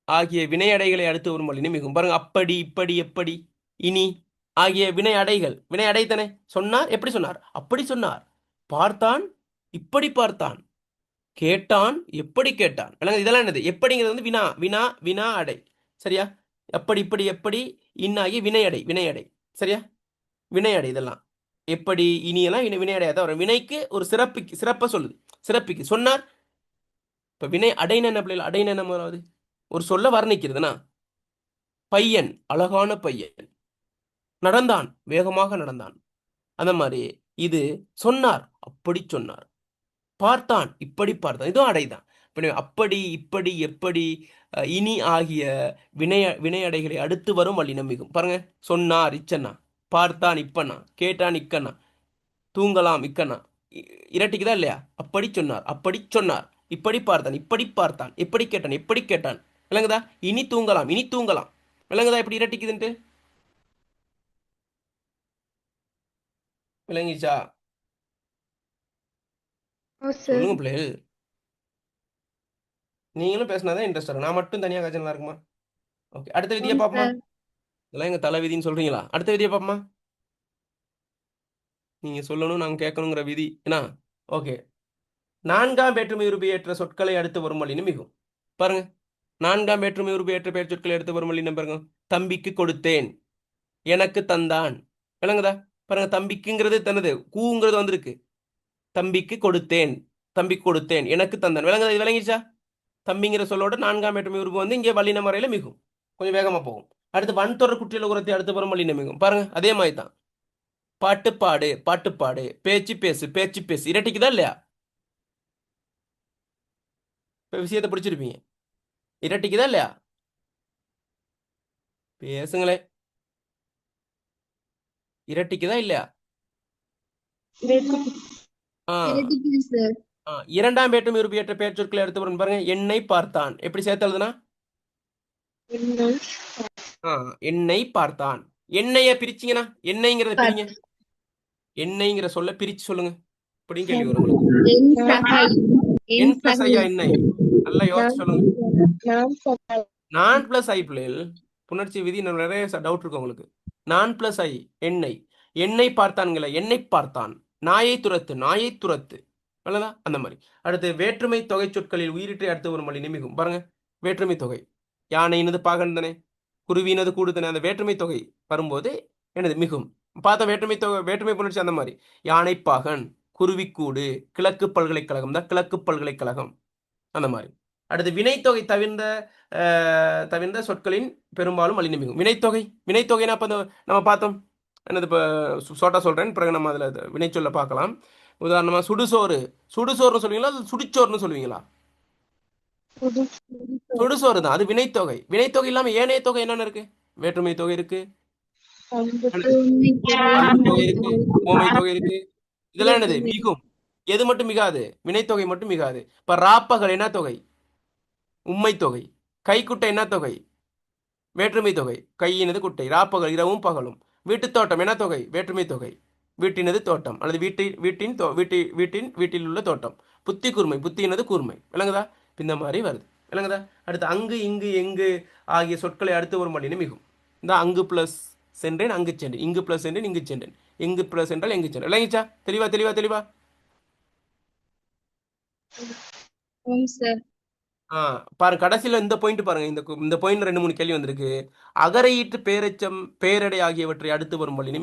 ஆகிய வினை அடைகளை அடுத்து வரும் வழின்னு மிகும். பாருங்க. அப்படி இப்படி எப்படி இனி ஆகிய வினை அடைகள். வினை அடைத்தனே சொன்னார். எப்படி சொன்னார்? அப்படி சொன்னார். பார்த்தான் இப்படி பார்த்தான். கேட்டான் எப்படி கேட்டான். இதெல்லாம் என்னது? எப்படிங்கிறது வந்து வினா வினா வினா அடை. சரியா? எப்படி இப்படி எப்படி இன்னாகி வினையடை வினையடை. சரியா? வினையடை இதெல்லாம் எப்படி இனியெல்லாம் வினையடையாத வரும். வினைக்கு ஒரு சிறப்பை சொல்லுது. சிறப்பிக்கு சொன்னார். இப்ப வினை அடைன என்ன பிள்ளைகள்? அடைன என்ன முதலாவது ஒரு சொல்ல வர்ணிக்கிறதுனா பையன் அழகான பையன் நடந்தான் வேகமாக நடந்தான். அந்த மாதிரி இது சொன்னார் அப்படி சொன்னார். பார்த்தான் இப்படி பார்த்தான். இதுவும் அடைதான். அப்படி இப்படி எப்படி இனி ஆகிய வினையடைகளை அடுத்து வரும் வல்லினம் மிகும். பாருங்க. சொன்னார் இச்சன்னா, பார்த்தான் இப்பண்ணா, கேட்டான் இக்கண்ணா, தூங்கலாம் இக்கண்ணா. இரட்டிக்குதா இல்லையா? அப்படி சொன்னார் அப்படி சொன்னார், இப்படி பார்த்தான் இப்படி பார்த்தான், எப்படி கேட்டான் எப்படி கேட்டான். விளங்குதா? இனி தூங்கலாம் இனி தூங்கலாம். விளங்குதா எப்படி இரட்டிக்குதுன்ட்டு? விளங்கிச்சா? சொல்லுங்க பிள்ளைகள். நீங்களும் பேசினாதான் இன்ட்ரெஸ்ட் இருக்கும். நான் மட்டும் தனியாக கஜனா இருக்குமா? ஓகே. அடுத்த விதியை பாப்போமா? இதெல்லாம் எங்க தலை விதின்னு சொல்றீங்களா? அடுத்த விதியை பாப்போமா? நீங்க சொல்லணும் நாங்க கேட்கணுங்கிற விதி என்ன? ஓகே. நான்காம் வேற்றுமை உருபெயற்ற சொற்களை அடுத்து வரும் வழின்னு மிகும். பாருங்க. நான்காம் வேற்றுமை உருபெயற்ற பெயர் சொற்களை அடுத்து வரும் வழி பாருங்க. தம்பிக்கு கொடுத்தேன், எனக்கு தந்தான். விளங்குதா? பாருங்க. தம்பிக்குங்கிறது தனது கூங்கிறது வந்திருக்கு. தம்பிக்கு கொடுத்தேன் தம்பி கொடுத்தேன், எனக்கு தந்தான். விளங்குதா? இது விளங்கிச்சா? தம்பிங்கிற சொல்லோட நான்காம் வேற்றுமை உருவு வந்து இங்கே வல்லின முறையில மிகும். கொஞ்சம் வேகமா போகும். அடுத்து வன்தொடர் குற்றியல் உரத்தை அடுத்த புறம் வல்லின மிகும். பாருங்க, அதே மாதிரி தான். பாட்டு பாடு, பாட்டு பாடு, பேச்சு பேசு, பேச்சு பேசு. இரட்டிக்குதா இல்லையா? இப்ப விஷயத்தை பிடிச்சிருப்பீங்க. இரட்டிக்குதா இல்லையா? பேசுங்களே. இரட்டிக்குதா இல்லையா? ஆ இரட்டிக்குது சார். இரண்டாம் வேற்றுமை உறுப்பியற்ற பெயர் சொற்களை அடுத்து வரும் பாருங்க. என்னை பார்த்தான். எப்படி சேர்த்து எழுதுனா? என்னை பார்த்தான். எண்ணெய பிரிச்சிங்கன்னா, எண்ணெய்ங்கிறத பிரிங்க. எண்ணெய்ங்கிற சொல்ல பிரிச்சு சொல்லுங்க. இப்படியும் கேள்வி வரும் உங்களுக்கு. என் சகை. என் பிளஸ் ஐயா எண்ணெய். நல்லா யோசிச்சு சொல்லுங்க. நான் பிளஸ் ஐ பிள்ளைகள் புணர்ச்சி விதி நிறைய டவுட் இருக்கு உங்களுக்கு. நான் பிளஸ் ஐ எண்ணெய். எண்ணெய் பார்த்தான்கள, எண்ணெய் பார்த்தான். நாயை துரத்து, நாயை துரத்து. அவ்வளவுதா? அந்த மாதிரி. அடுத்து வேற்றுமை தொகை சொற்களில் உயிரிட்டை அடுத்து ஒரு மொழி நிமிகும். பாருங்க, வேற்றுமை தொகை. யானையினது பாகன் தானே, குருவினது கூடு தானே. அந்த வேற்றுமை தொகை வரும்போது என்னது மிகும். பார்த்தா வேற்றுமை தொகை, வேற்றுமை புணர்ச்சி அந்த மாதிரி. யானைப்பாகன், குருவிக்கூடு, கிழக்கு பல்கலைக்கழகம் தான் கிழக்கு பல்கலைக்கழகம், அந்த மாதிரி. அடுத்து வினைத்தொகை தவிர்ந்த சொற்களின் பெரும்பாலும் வழி நிமிகும். வினைத்தொகை, வினைத்தொகைனா இப்போ நம்ம பார்த்தோம் என்னது, இப்போ சோட்டா சொல்றேன், பிறகு நம்ம அதில் வினைச்சொல்ல பார்க்கலாம். உதாரணமா சுடுசோறு, சுடுசோறுன்னு சொல்லுவீங்களா அல்லது சுடிச்சோறுன்னு சொல்லுவீங்களா? சுடுசோறு தான், அது வினைத்தொகை. வினைத்தொகை இல்லாம ஏனைய தொகை என்னென்ன இருக்கு? வேற்றுமை தொகை இருக்கு, தொகை இருக்கு, ஓமை தொகை இருக்கு. இதெல்லாம் என்னது? மிகும். எது மட்டும் மிகாது? வினைத்தொகை மட்டும் மிகாது. இப்ப ராப்பகல் என்ன தொகை? உம்மை தொகை. கைக்குட்டை என்ன தொகை? வேற்றுமை தொகை. கையினது குட்டை. ராப்பகல் இரவும் பகலும். வீட்டுத் தோட்டம் என்ன தொகை? வேற்றுமை தொகை. வீட்டினது தோட்டம் அல்லது வீட்டில் உள்ள தோட்டம். புத்தி கூர்மை, புத்தியினது கூர்மை. விளங்குதா? இந்த மாதிரி வருது. விளங்குதா? அடுத்து அங்கு, இங்கு, எங்கு ஆகிய சொற்களை அடுத்து ஒரு மொழின்னு மிகும். இந்த அங்கு பிளஸ் சென்றேன், அங்கு சென்றேன். இங்கு பிளஸ் சென்றேன், இங்கு சென்றேன். எங்கு பிளஸ் என்றால் எங்கு சென்றேன். விளங்கிச்சா? தெளிவா தெளிவா தெளிவா? சார். பாருங்க, கடைசியில இந்த பாயிண்ட் பாருங்க. இந்த பாயிண்ட் 2-3 கேள்வி வந்திருக்கு. அகரையீட்டு பேரெச்சம் பேரடை ஆகியவற்றை அடுத்து வரும் வழினு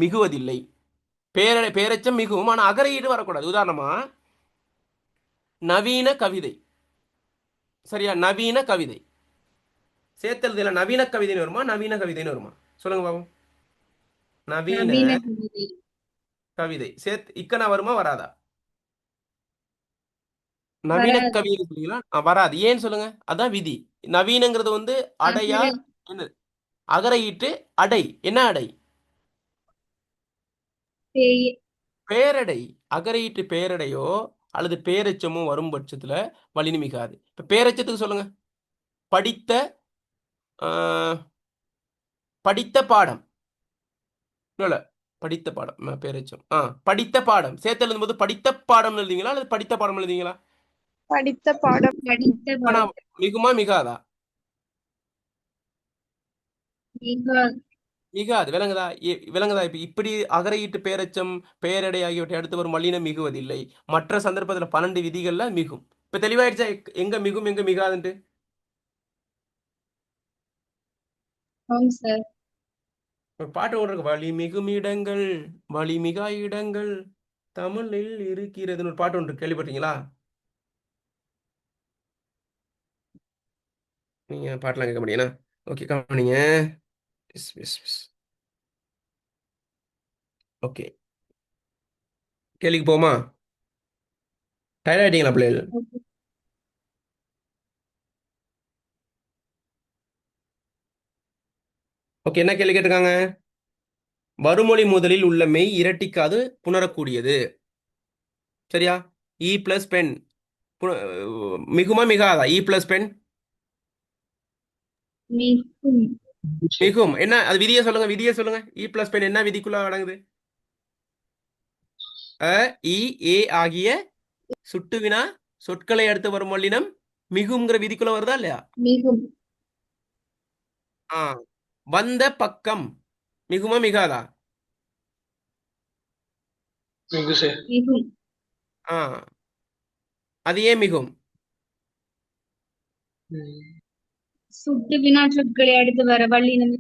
மிகுவதில்லை. பேரெச்சம் மிகவும், ஆனா அகரையீடு வரக்கூடாது. உதாரணமா நவீன கவிதை. சரியா? நவீன கவிதை சேர்த்தல் நவீன கவிதைன்னு வருமா, நவீன கவிதைன்னு வருமா? சொல்லுங்க பாபு. நவீன கவிதை சேர்த்து இக்கனா வருமா வராதா? நவீன கவிதை சொல்லுங்களா? வராது. ஏன்னு சொல்லுங்க. அதான் விதி. நவீனங்கிறது வந்து அடையா, என்ன அகரையிட்டு அடை. என்ன அடை? பேரடை. அகரையிட்டு பேரடையோ அல்லது பேரெச்சமோ வரும் பட்சத்துல வலினு மிகாது. இப்ப பேரெச்சத்துக்கு சொல்லுங்க. படித்த பாடம். இல்ல, படித்த பாடம் பேரெச்சம். படித்த பாடம் சேர்த்து எழுதும் போது படித்த பாடம் எழுதிங்களா அல்லது படித்த பாடம் எழுதிங்களா? படித்த பாடம். மிகுமா மிகாதா? மிகாது. விளங்குதா? விளங்குதா? இப்படி அகரையிட்டு பேரச்சம் பேரடை ஆகியவற்றை அடுத்து வரும் வல்லினம் மிகுவதில்லை. மற்ற சந்தர்ப்பத்துல 12 விதிகள்ல மிகும். இப்ப தெளிவாயிடுச்சா எங்க மிகும் எங்க மிகாதுன்ட்டு? பாட்டு ஒன்று இருக்கு. வழி மிகும் இடங்கள், வழி மிகா இடங்கள் தமிழில் இருக்கிறதுன்னு ஒரு பாட்டு ஒன்று கேள்விப்பட்டீங்களா? நீங்க பாட்டெல்லாம் கேட்க முடியும்னா ஓகே, கவனிங்க. ஓகே, கேள்விக்கு போமா? டயர்ட் ஆயிட்டீங்களா பிள்ளைகள்? ஓகே, என்ன கேள்வி கேட்டிருக்காங்க? வருமொழி முதலில் உள்ள மெய் இரட்டிக்காது புணரக்கூடியது. சரியா? இ பிளஸ் பென் மிகுமா மிகாதா? இ பிளஸ் பென் மிகும். என்ன அது? விதியை சொல்லுங்க, விதியை சொல்லுங்க. இ பிளஸ் பென் என்ன விதிக்குள்ள அடங்குது? அ இ ஏ ஆகிய சுட்டுவினா சொற்களை அடுத்து வரும் வல்லினம் மிகுங்கிற விதிக்குள்ள வருதா இல்லையா? வந்த பக்கம் மிகுமா மிகாதா? அது ஏன் மிகும்? சுட்டு வினா சொற்களை அடுத்து வர வல்லினம்.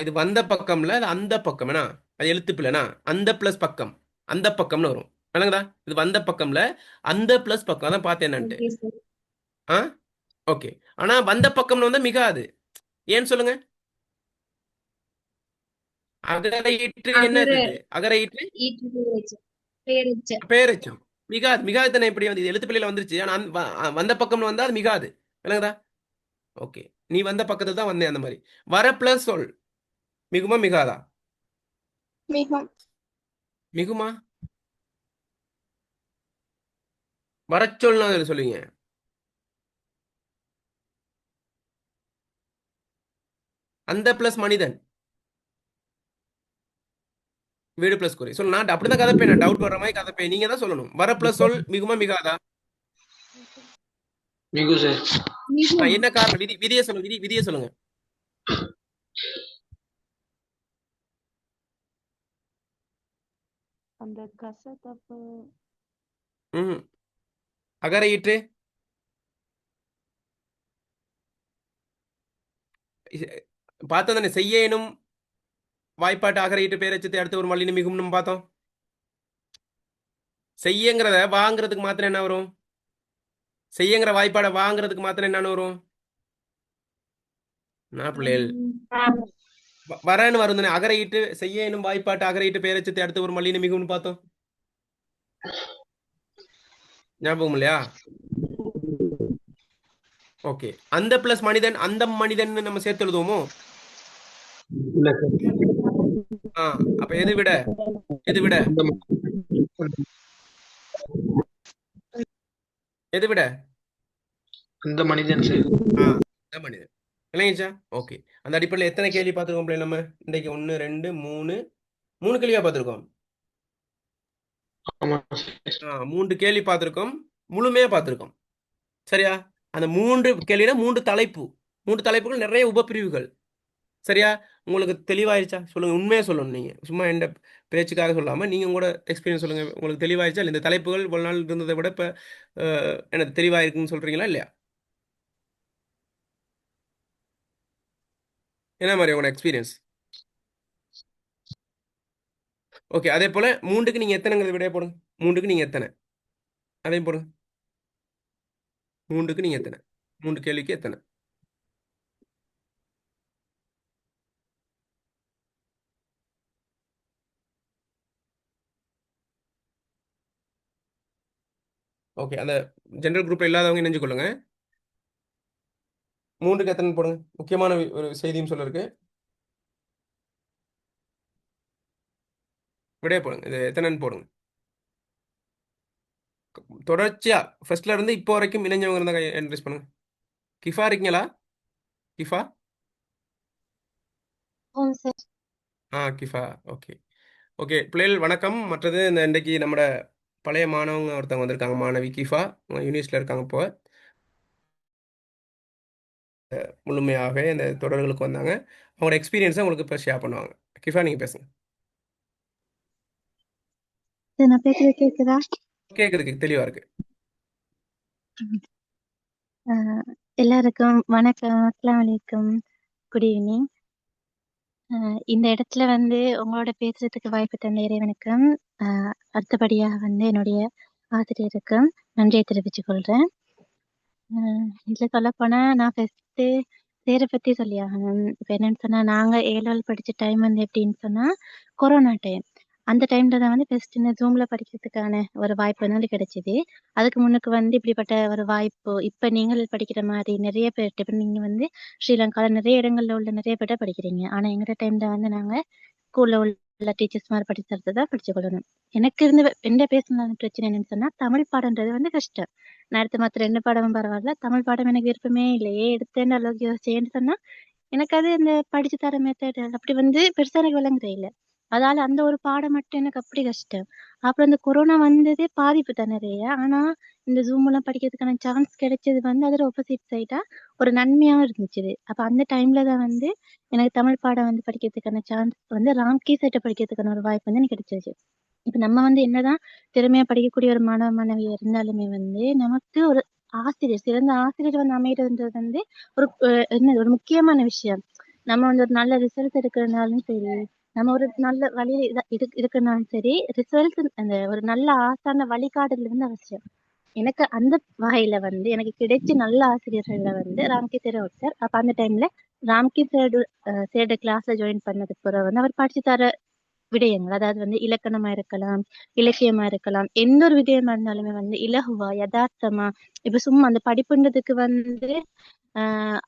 இது வந்த பக்கம்ல, அது அந்த பக்கம். அது எழுத்து பிள்ளைனா அந்த பிளஸ் பக்கம், அந்த பக்கம்னு வரும். விளங்குதா? இது வந்த பக்கம்ல அந்த பிளஸ் பக்கம் அதான் பார்த்தேன் என்னன்ட்டு. Okay sir. Ah okay. ஆனா வந்த பக்கம்னு வந்தா மிகாது. ஏன்னு சொல்லுங்க. அகர ஈற்று என்னது அகர இது? அகர ஈற்று ஈற்று பெயரெச்ச. பெயரெச்ச. பெயரெச்சம். மிகாது. மிகாது தானே எப்படி வந்து எழுத்து பிள்ளையில வந்துருச்சு. ஆனா வந்த பக்கம்னு வந்தா அது மிகாது. விளங்குதா? ஓகே. நீ வந்த பக்கத்துல தான் வந்தேன் அந்த மாதிரி. வர பிளஸ் சொல் மிகுமா மிகாதா? மிகும். மிகுமா? வரச்சொல்னா அதுல சொல்லுவீங்க. அந்த பிளஸ் மனிதன் வீடு பிளஸ் குறி சொல்லு. நான் அப்படிதான் கதைப்பேன். நான் டவுட் வர மாதிரி கதைப்பேன். நீங்க தான் சொல்லணும். வர பிளஸ் சொல் மிகுமா மிகாதா? மிகு சார். மிகும். என்ன காரணம்? விதியை சொல்லுங்க. விதியை சொல்லுங்க. அந்த கசதப்பு ம் அகர ஈற்று பார்த்தோம் தானே. செய்யணும் வாய்ப்பாட்டு அகர ஈற்று பேரச்சத்தை அடுத்து ஒரு மல்லினி மிகும்னு பார்த்தோம். செய்யங்கிறத வாங்குறதுக்கு மாத்திரம் என்ன வரும்? செய்யங்கிற வாய்ப்பாடை வாங்குறதுக்கு மாத்திரம் என்னன்னு வரும்? நான் பிள்ளைகள் வரன்னு வரும் தானே. அகர ஈட்டு செய்யணும் வாய்ப்பாட்டு அகர ஈட்டு பேரச்சத்தை அடுத்து ஒரு மல்லினி மிகும்னு பார்த்தோம். ஞாபகம் இல்லையா? ஓகே. அந்த பிளஸ் மனிதன் அந்த மனிதன் நம்ம சேர்த்து எழுதுவோமோ? இல்ல சார். அப்ப எது விட எது விட எது விட அந்த மனிதன் சார். அந்த மனிதன் இல்லைங்கச்சா? ஓகே. அந்த அடிப்படையில் எத்தனை கேள்வி பார்த்துருக்கோம் நம்ம இன்றைக்கு? 1 2 3 கேள்வியா பார்த்துருக்கோம். ஆமா சார். 3 கேள்வி பார்த்துருக்கோம். முழுமையா பார்த்துருக்கோம். சரியா? அந்த 3 கேள்வியில 3 தலைப்பு. 3 தலைப்புகள் நிறைய உபப்பிரிவுகள். சரியா? உங்களுக்கு தெளிவாயிருச்சா? சொல்லுங்க. உண்மையா சொல்லணும். நீங்க சும்மா எந்த பேச்சுக்காக சொல்லாம நீங்க உங்களோட எக்ஸ்பீரியன்ஸ் சொல்லுங்க. உங்களுக்கு தெளிவாயிருச்சா? இந்த தலைப்புகள் ஒரு நாள் இருந்ததை விட இப்ப எனக்கு தெளிவாயிருக்குன்னு சொல்றீங்களா இல்லையா? என்ன மாதிரி உங்களோட எக்ஸ்பீரியன்ஸ்? ஓகே. அதே போல 3க்கு நீங்க எத்தனைங்கிறது விடைய போடுங்க. 3க்கு நீங்க எத்தனை அதையும் போடுங்க. 3க்கு நீங்க எத்தனை? 3 கேள்விக்கு எத்தனை? ஓகே. அந்த ஜெனரல் குரூப்ல இல்லாதவங்க இணைஞ்சு கொள்ளுங்க. 3க்கு எத்தனை போடுங்க. முக்கியமான ஒரு செய்தியும் சொல்ல இருக்கு. விடைய போடுங்க. இது எத்தனைன்னு போடுங்க. தொடர்ச்சியா ஃபர்ஸ்ட்ல இருந்து இப்போ வரைக்கும் இணைஞ்சவங்க இருந்தா என்ட்ரஸ் பண்ணுங்க. கிஃபா இருக்கீங்களா? கிஃபா? ஆமாம் சார். கிஃபா. ஓகே. ஓகே. பிள்ளைகள் வணக்கம். மற்றது இந்த இன்றைக்கு நம்மட பழைய மாணவங்க ஒருத்தவங்க வந்திருக்காங்க. மாணவி கிஃபா. யூனிவர்சிட்டியில் இருக்காங்க. இப்போ முழுமையாக இந்த தொடர்களுக்கு வந்தாங்க. அவங்களோட எக்ஸ்பீரியன்ஸை உங்களுக்கு இப்போ ஷேர் பண்ணுவாங்க. கிஃபா நீங்கள் பேசுங்க. நான் பேசுறது கேக்குதா? கேட்குறதுக்கு தெளிவாக இருக்கு. எல்லாருக்கும் வணக்கம். அஸ்ஸலாமு அலைக்கும். Good evening. இந்த இடத்துல வந்து உங்களோட பேசுறதுக்கு வாய்ப்பு தந்த இறைவனுக்கும் அடுத்தபடியாக வந்து என்னுடைய ஆசிரியருக்கும் நன்றியை தெரிவித்துக் கொள்றேன். இதுல சொல்லப்போனா நான் ஃபர்ஸ்ட் பேரை பத்தி சொல்லி ஆகணும். இப்ப என்னன்னு சொன்னா நாங்க A-level படிச்ச டைம் வந்து எப்படின்னு சொன்னா கொரோனா டைம். அந்த டைம்ல தான் வந்து ஃபர்ஸ்ட் இந்த ஜூம்ல படிக்கிறதுக்கான ஒரு வாய்ப்பு வந்து கிடைச்சது. அதுக்கு முன்னுக்கு வந்து இப்படிப்பட்ட ஒரு வாய்ப்பு இப்ப நீங்கள் படிக்கிற மாதிரி நிறைய பேர்ட்ட இப்ப நீங்க வந்து ஸ்ரீலங்கால நிறைய இடங்கள்ல உள்ள நிறைய பேர்ட்ட படிக்கிறீங்க. ஆனா எங்க டைம்ல வந்து நாங்க ஸ்கூல்ல உள்ள டீச்சர்ஸ் மாதிரி படிச்சது தான் படிச்சு கொள்ளணும். எனக்கு இருந்து என்ன பேசின பிரச்சனை என்னன்னு சொன்னா தமிழ் பாடம்ன்றது வந்து கஷ்டம். நான் எடுத்த மற்ற 2 பாடமும் பரவாயில்ல. தமிழ் பாடம் எனக்கு விருப்பமே இல்லையே. எடுத்தேன்னு அளவுக்கு யோசிச்சேன்னு சொன்னா எனக்கு அது இந்த படிச்சு தர மெத்தட் அப்படி வந்து பெருசா எனக்கு விளங்குதே இல்ல. அதால அந்த ஒரு பாடம் மட்டும் எனக்கு அப்படி கஷ்டம். அப்புறம் இந்த கொரோனா வந்ததே பாதிப்பு தான் நிறைய. ஆனா இந்த ஜூம் எல்லாம் படிக்கிறதுக்கான சான்ஸ் கிடைச்சது வந்து அதோட ஆப்போசிட் சைடா ஒரு நன்மையாவும் இருந்துச்சு. அப்ப அந்த டைம்ல தான் வந்து எனக்கு தமிழ் பாடம் வந்து படிக்கிறதுக்கான சான்ஸ் வந்து ராம்கி சைட்டை படிக்கிறதுக்கான ஒரு வாய்ப்பு வந்து எனக்கு கிடைச்சிச்சு. இப்ப நம்ம வந்து என்னதான் திறமையா படிக்கக்கூடிய ஒரு மாணவ மாணவியா இருந்தாலுமே வந்து நமக்கு ஒரு ஆசிரியர் சிறந்த ஆசிரியர் வந்து அமைகிறதுன்றது வந்து ஒரு என்னது ஒரு முக்கியமான விஷயம். நம்ம வந்து ஒரு நல்ல ரிசல்ட் எடுக்கிறதுனாலும் சரி நம்ம ஒரு நல்ல வழியில இருக்குனாலும் சரி, ரிசல்ட் அந்த ஒரு நல்ல ஆசான வழிகாட்டுதல் வந்து அவசியம். எனக்கு அந்த வகையில வந்து எனக்கு கிடைச்ச நல்ல ஆசிரியர்கள்ல வந்து ராம்கி தேரவர் சார். அப்ப அந்த டைம்ல ராம்கி சேடு கிளாஸ்ல ஜாயின் பண்ணதுக்கு பிறகு வந்து அவர் படிச்சு தர விடயங்கள், அதாவது வந்து இலக்கணமா இருக்கலாம், இலக்கியமா இருக்கலாம், எந்த ஒரு விடயமா இருந்தாலுமே வந்து இலகுவா யதார்த்தமா, இப்ப சும்மா அந்த படிப்புன்றதுக்கு வந்து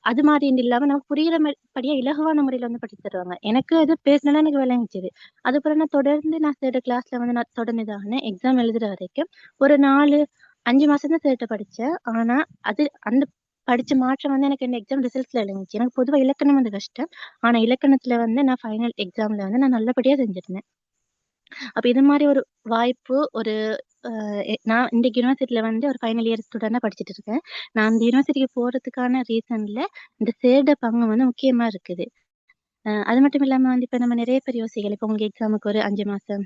அது மாதிரின்னு இல்லாம நமக்கு புரியுற படியா இலகுவான முறையில வந்து படிச்சு தருவாங்க. எனக்கு அது பேசினா எனக்கு விளங்கிச்சது. அதுக்கப்புறம் நான் தொடர்ந்து நான் தேர்ட் கிளாஸ்ல வந்து நான் தொடர்ந்துதானே எக்ஸாம் எழுதுற வரைக்கும் ஒரு 4-5 மாசம் தான் தேர்ட்ட படிச்சேன். ஆனா அது அந்த படிச்ச மாற்றம் வந்து எனக்கு இந்த எக்ஸாம் ரிசல்ட்ஸ்ல விளங்குச்சு. எனக்கு பொதுவா இலக்கணம் வந்து கஷ்டம். ஆனா இலக்கணத்துல வந்து நான் ஃபைனல் எக்ஸாம்ல வந்து நான் நல்லபடியா செஞ்சிருந்தேன். அப்ப இது மாதிரி ஒரு வாய்ப்பு ஒரு நான் இந்த யூனிவர்சிட்டில வந்து ஒரு ஃபைனல் இயர் ஸ்டூடெண்டா படிச்சுட்டு இருக்கேன். நான் அந்த யூனிவர்சிட்டிக்கு போறதுக்கான ரீசன்ல இந்த சேட பங்கு வந்து முக்கியமா இருக்குது. அது மட்டும் இல்லாம வந்து இப்ப நம்ம நிறைய பேர் யோசிக்கலாம். இப்ப உங்களுக்கு எக்ஸாமுக்கு ஒரு 5 மாசம்,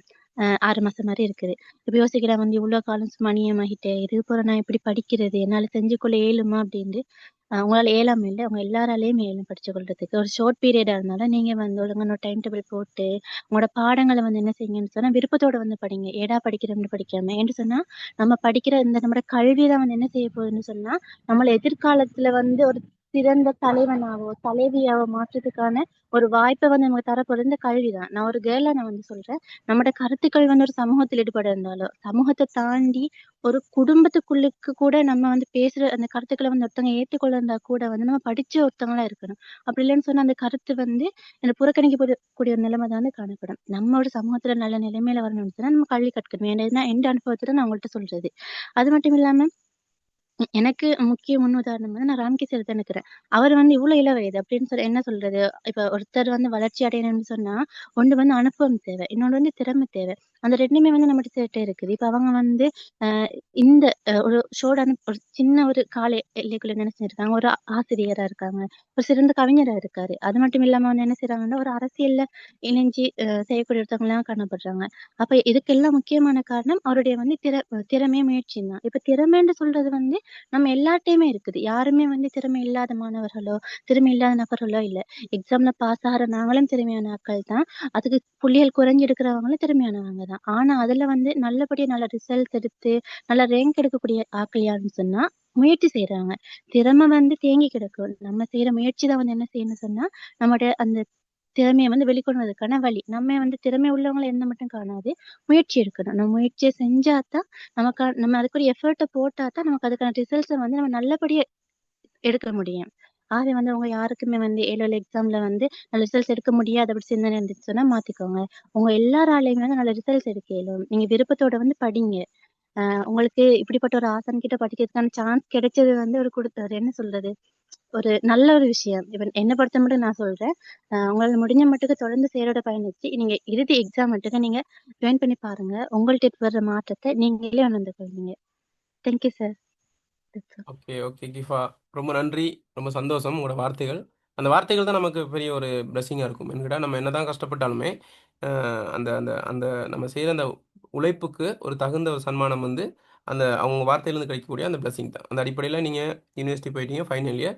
6 மாசம் மாரி இருக்குது. இப்ப யோசிக்கலாம் வந்து இவ்ளோ காலம் சும்மா அநியமாகிட்டே, இது போல நான் எப்படி படிக்கிறது? என்னால செஞ்சுக்கொள்ள இயலுமா? அப்படின்னு. உங்களால இயலாம இல்ல. உங்க எல்லாராலயும் இயலும் படிச்சு கொள்றதுக்கு. ஒரு ஷார்ட் பீரியடா இருந்தாலும் நீங்க வந்து ஒழுங்கான ஒரு டைம் டேபிள் போட்டு, உங்களோட பாடங்கள வந்து என்ன செய்யுங்கன்னு சொன்னா, விருப்பத்தோட வந்து படிங்க. ஏடா படிக்கிறோம்னு படிக்காம. ஏன்னு சொன்னா, நம்ம படிக்கிற நம்மோட கல்வி தான் வந்து என்ன செய்ய போகுதுன்னு சொன்னா, நம்மள எதிர்காலத்துல வந்து ஒரு சிறந்த தலைவனாவோ, தலைவியாவோ மாற்றத்துக்கான ஒரு வாய்ப்ப வந்து நமக்கு தரப்போறது இந்த கல்விதான். நான் ஒரு கேர்ளா நான் வந்து சொல்றேன். நம்மோட கருத்துக்கள் வந்து ஒரு சமூகத்தில் ஈடுபட இருந்தாலோ, சமூகத்த தாண்டி ஒரு குடும்பத்துக்குள்ளுக்கு கூட நம்ம வந்து பேசுற அந்த கருத்துக்கள வந்து ஒருத்தவங்க ஏத்துக்கொள்ள இருந்தா கூட வந்து நம்ம படிச்ச ஒருத்தவங்களா இருக்கணும். அப்படி இல்லன்னு சொன்னா அந்த கருத்து வந்து என்ன கூடிய ஒரு நிலைமை தான் வந்து காணப்படும். நம்ம ஒரு சமூகத்துல நல்ல நிலைமையில வரணும்னு சொன்னா நம்ம கல்வி கற்கணும். ஏன்னா எந்த அனுபவத்துல நான் உங்கள்ட்ட சொல்றது. அது மட்டும் இல்லாம எனக்கு முக்கிய முன்னுதாரணம் வந்து நான் ராம்கி சார் தான் நினைக்கிறேன். அவர் வந்து இவ்ளோ இள வயது அப்படின்னு சொல்லி என்ன சொல்றது? இப்ப ஒருத்தர் வந்து வளர்ச்சி அடையணும்னு சொன்னா, ஒண்ணு வந்து அனுபவம் தேவை. இன்னொன்னு வந்து திறமை தேவை. அந்த 2மே வந்து நம்மட்ட சேர்ட்டே இருக்குது. இப்ப அவங்க வந்து அ இந்த ஒரு ஒரு சின்ன ஒரு கால எல்லைக்குள்ள என்ன செஞ்சிருக்காங்க, ஒரு ஆசிரியரா இருக்காங்க. ஒரு சிறந்த கவிஞரா இருக்காரு. அது மட்டும் இல்லாம வந்து என்ன செய்றாங்கன்னா, ஒரு அரசியல்ல இணைஞ்சு செய்யக்கூடிய ஒருத்தவங்களா காணப்படுறாங்க. அப்ப இதுக்கெல்லாம் முக்கியமான காரணம் அவருடைய வந்து திறமை, முயற்சியும் தான். இப்ப திறமைன்னு சொல்றது வந்து நம்ம எல்லார்ட்டயுமே இருக்குது. யாருமே வந்து திறமை இல்லாத மாணவர்களோ, திறமை இல்லாத நபர்களோ இல்ல. எக்ஸாம்ல பாஸ் ஆகுற நாங்களும் திறமையான ஆட்கள் தான். அதுக்கு புள்ளிகள் குறைஞ்சு எடுக்கிறவங்களும் திறமையானவங்க தான். ஆனா அதுல வந்து நல்லபடியா நல்ல ரிசல்ட்ஸ் எடுத்து, நல்ல ரேங்க் எடுக்கக்கூடிய ஆட்கள் யாருன்னு சொன்னா, முயற்சி செய்றாங்க. திறமை வந்து தேங்கி கிடக்கும். நம்ம செய்ற முயற்சி தான் வந்து என்ன செய்யணும்னு சொன்னா, நம்முடைய அந்த திறமைய வந்து வெளிக்கொண்டு வரதுக்கான வழி. நம்ம வந்து திறமை உள்ளவங்கள எண்ண மட்டும் காணாது. முயற்சி எடுக்கணும். நம்ம முயற்சிய செஞ்சா தான் நம்ம அதுக்குரிய எஃபோர்ட்ட போட்டா தான் நமக்கு அதுக்கான ரிசல்ட்ஸ வந்து நம்ம நல்லபடியா எடுக்க முடியும். ஆகவே வந்து உங்க யாருக்குமே வந்து ஏ-லெவல் எக்ஸாம்ல வந்து நல்ல ரிசல்ட்ஸ் எடுக்க முடியாது அப்படி சிந்தனை இருந்துச்சுன்னா மாத்திக்கோங்க. உங்க எல்லாராலயுமே வந்து நல்ல ரிசல்ட்ஸ் எடுக்க இயலும். நீங்க விருப்பத்தோட வந்து படிங்க. உங்களுக்கு இப்படிப்பட்ட ஒரு ஆசான் கிட்ட படிக்கிறதுக்கான சான்ஸ் கிடைச்சது வந்து ஒரு என்ன சொல்றது? ஒரு நல்ல ஒரு விஷயம். இப்ப என்ன பொறுத்த மட்டும் நான் சொல்றேன். உங்களால முடிஞ்ச மட்டுக்கு தொடர்ந்து சேரோட பயணிச்சு, நீங்க இறுதி எக்ஸாம் மட்டுக்கு நீங்க ஜாயின் பண்ணி பாருங்க. உங்கள்ட்ட வர்ற மாற்றத்த நீங்களே உணர்ந்து கொள்வீங்க. Thank you sir. That's all. Okay, okay கிஃபா. ரொம்ப நன்றி. ரொம்ப சந்தோஷம் உங்களோட வார்த்தைகள். அந்த வார்த்தைகள் தான் நமக்கு பெரிய ஒரு பிளெஸ்ஸிங்கா இருக்கும். என்னன்னு கேட்டா, நம்ம என்னதான் கஷ்டப்பட்டாலுமே, அந்த அந்த அந்த நம்ம செய்ற அந்த உழைப்புக்கு ஒரு தகுந்த ஒரு சன்மானம் வந்து, அந்த அவங்க வார்த்தையிலேருந்து கிடைக்கக்கூடிய அந்த பிளெஸ்ஸிங் தான். அந்த அடிப்படையில நீங்க யூனிவர்சிட்டி போயிட்டீங்க, ஃபைனல் இயர்.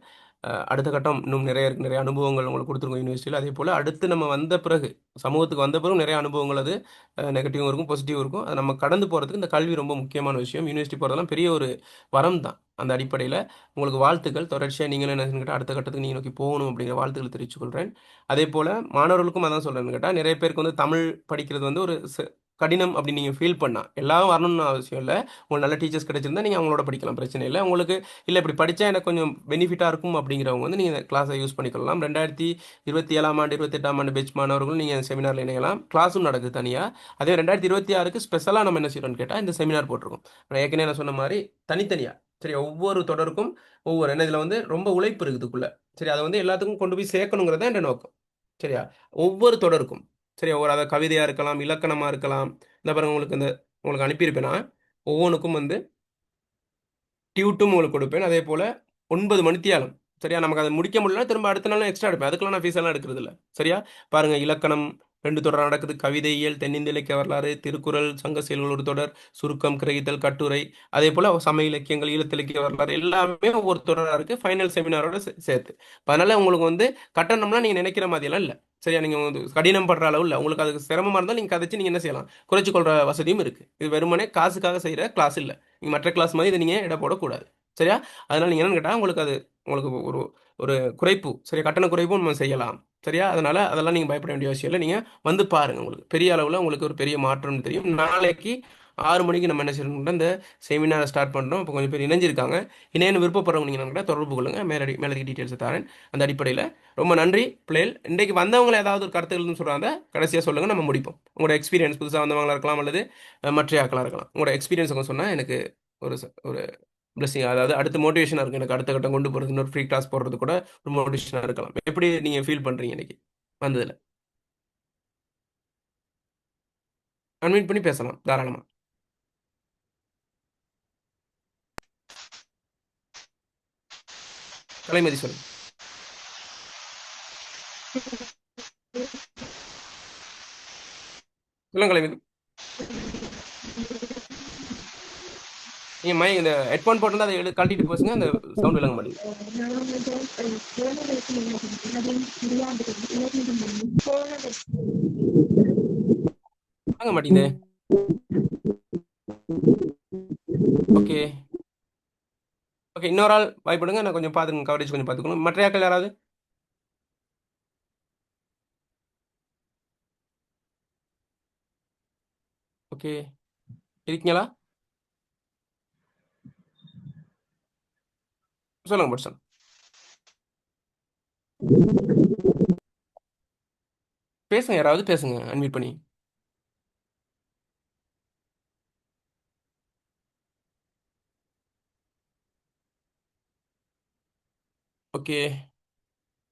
அடுத்த கட்டம் இன்னும் நிறைய இருக்கு. நிறைய அனுபவங்கள் உங்களுக்கு குடுத்துருக்கும் யூனிவர்சிட்டியில. அதேபோல அடுத்து நம்ம வந்த பிறகு, சமூகத்துக்கு வந்த பிறகும் நிறைய அனுபவங்கள் அது நெகட்டிவும் இருக்கும், பாசிட்டிவும் இருக்கும். அத நம்ம கடந்து போறதுக்கு இந்த கல்வி ரொம்ப முக்கியமான விஷயம். யூனிவர்சிட்டி போறதெல்லாம் பெரிய ஒரு வரம் தான். அந்த அடிப்படையில உங்களுக்கு வாழ்த்துக்கள். தொடர்ச்சியா நீங்களும் என்ன செய்யணும்னு கேட்டா, அடுத்த கட்டத்துக்கு நீங்க நோக்கி போகணும் அப்படிங்கிற வாழ்த்துக்களை தெரிவித்துக் கொள்றேன். அதேபோல மாணவர்களுக்கும் அதான் சொல்றேன்னு கேட்டா, நிறைய பேருக்கு வந்து தமிழ் படிக்கிறது வந்து ஒரு கடினம் அப்படின்னு நீங்க ஃபீல் பண்ணா, எல்லாரும் வரணும்னு அவசியம் இல்ல. உங்களுக்கு நல்ல டீச்சர்ஸ் கிடைச்சிருந்தா நீங்க அவங்களோட படிக்கலாம். பிரச்சனை இல்ல. உங்களுக்கு இல்ல இப்படி படிச்சா எனக்கு கொஞ்சம் பெனிஃபிட்டா இருக்கும் அப்படிங்கிறவங்க வந்து நீங்க கிளாஸை யூஸ் பண்ணிக்கலாம். 2027ஆம் ஆண்டு, 28ஆம் ஆண்டு பெட்ச் மாணவர்களும் நீங்க செமினார்ல இணையலாம். கிளாஸும் நடக்குது தனியா. அதே 2026க்கு ஸ்பெஷலா நம்ம என்ன செய்றோம்னு கேட்டா, இந்த செமினார் போட்டிருக்கோம். நான் ஏற்கனவே நான் சொன்ன மாரி தனித்தனியா சரி ஒவ்வொரு தொடருக்கும் ஒவ்வொரு என்ன இதுல வந்து ரொம்ப உழைப்பு இருக்குது இதுக்குள்ள. சரி அதை வந்து எல்லாத்துக்கும் கொண்டு போய் சேர்க்கணுங்கிறது தான் என் நோக்கம். சரியா? ஒவ்வொரு தொடருக்கும் சரியா ஒரு அதாவது கவிதையா இருக்கலாம், இலக்கணமா இருக்கலாம். இந்த பாருங்க உங்களுக்கு அனுப்பியிருப்பேன் நான். ஒவ்வொன்றுக்கும் வந்து டியூட்டும் உங்களுக்கு கொடுப்பேன். அதே போல 9 மணித்தியாலம் சரியா? நமக்கு அதை முடிக்க முடியலனா திரும்ப அடுத்த நாள் எக்ஸ்ட்ரா எடுப்பேன். அதுக்கெல்லாம் நான் ஃபீஸ் எல்லாம் எடுக்கிறது இல்ல. சரியா? பாருங்க இலக்கணம், 2 தொடர் நடக்குது. கவிதையியல், தென்னிந்திய இலக்கிய வரலாறு, திருக்குறள், சங்க செயல்கள் ஒரு தொடர், சுருக்கம், கிரகித்தல், கட்டுரை, அதே போல சமய இலக்கியங்கள், ஈழத்திலக்கிய வரலாறு எல்லாமே ஒவ்வொரு தொடரா இருக்கு. ஃபைனல் செமினாரோட சேர்த்து. அதனால உங்களுக்கு வந்து கட்டணம்லாம் நீங்க நினைக்கிற மாதிரியெல்லாம் இல்ல. சரியா? நீங்க வந்து கடினம் படுற அளவு இல்ல. உங்களுக்கு அதுக்கு சிரமமா இருந்தால் நீங்க கதைச்சு நீங்க என்ன செய்யலாம், குறைச்சு கொள்ற வசதியும் இருக்கு. இது வெறுமனே காசுக்காக செய்யற கிளாஸ் இல்ல. நீங்க மற்ற கிளாஸ் மாதிரி இதை நீங்க எடை போடக்கூடாது. சரியா? அதனால நீங்க என்னன்னு கேட்டா உங்களுக்கு அது உங்களுக்கு ஒரு ஒரு குறைப்பு, சரியா, கட்டண குறைப்பும் நம்ம செய்யலாம். சரியா? அதனால அதெல்லாம் நீங்க பயப்பட வேண்டிய அவசியம் இல்லை. நீங்க வந்து பாருங்க, உங்களுக்கு பெரிய அளவுல உங்களுக்கு ஒரு பெரிய மாற்றம் தெரியும். நாளைக்கு 6 மணிக்கு நம்ம என்ன செய்யணும்னா இந்த செமினாரை ஸ்டார்ட் பண்றோம். இப்போ கொஞ்சம் பேர் இணைஞ்சிருக்காங்க. இணையன்னு விருப்பப்படுறவங்க நீங்க என்ன தொடர்பு கொள்ளுங்க. மேலதிக டீட்டெயில்ஸ் தரேன். அந்த அடிப்படையில் ரொம்ப நன்றி பிள்ளைகள். இன்றைக்கு வந்தவங்களை ஏதாவது ஒரு கருத்துக்கள்னு சொல்றாங்க, கடைசியாக சொல்லுங்க, நம்ம முடிப்போம். உங்களோட எக்ஸ்பீரியன்ஸ், புதுசாக வந்தவங்களா இருக்கலாம் அல்லது மற்ற ஆக்களாக இருக்கலாம். உங்களோட எக்ஸ்பீரியன்ஸ் சொன்னா எனக்கு ஒரு பிளஸிங், அதாவது அடுத்த மோட்டிவேஷனாக இருக்கும். எனக்கு அடுத்த கட்டம் கொண்டு போகிறது, இன்னொரு ஃப்ரீ கிளாஸ் போடுறது கூட ஒரு மோட்டிவேஷனாக இருக்கலாம். எப்படி நீங்கள் ஃபீல் பண்ணுறீங்க இன்னைக்கு வந்ததில்? அன்மியூட் பண்ணி பேசலாம் தாராளமாக. கலைமதி சொல்லுங்க. சொல்லுங்க கலைமதி. நீங்கள் இந்த ஹெட்ஃபோன் போட்டிருந்தா அதை கழட்டிட்டு பேசுங்க, அந்த சவுண்ட் விளங்க மாட்டேங்குது. வாங்க மாட்டேங்குது. ஓகே ஓகே, இன்னொரு ஆள் வாய்ப்பிடுங்க. நான் கொஞ்சம் பார்த்துக்கணும், கவரேஜ் கொஞ்சம் பார்த்துக்கணும். மற்ற ஆட்கள் யாராவது? ஓகே, இருக்கீங்களா? சொல்லுங்க பட்சன். பேசுங்க, யாராவது பேசுங்க அன்மியூட் பண்ணி. ஓகே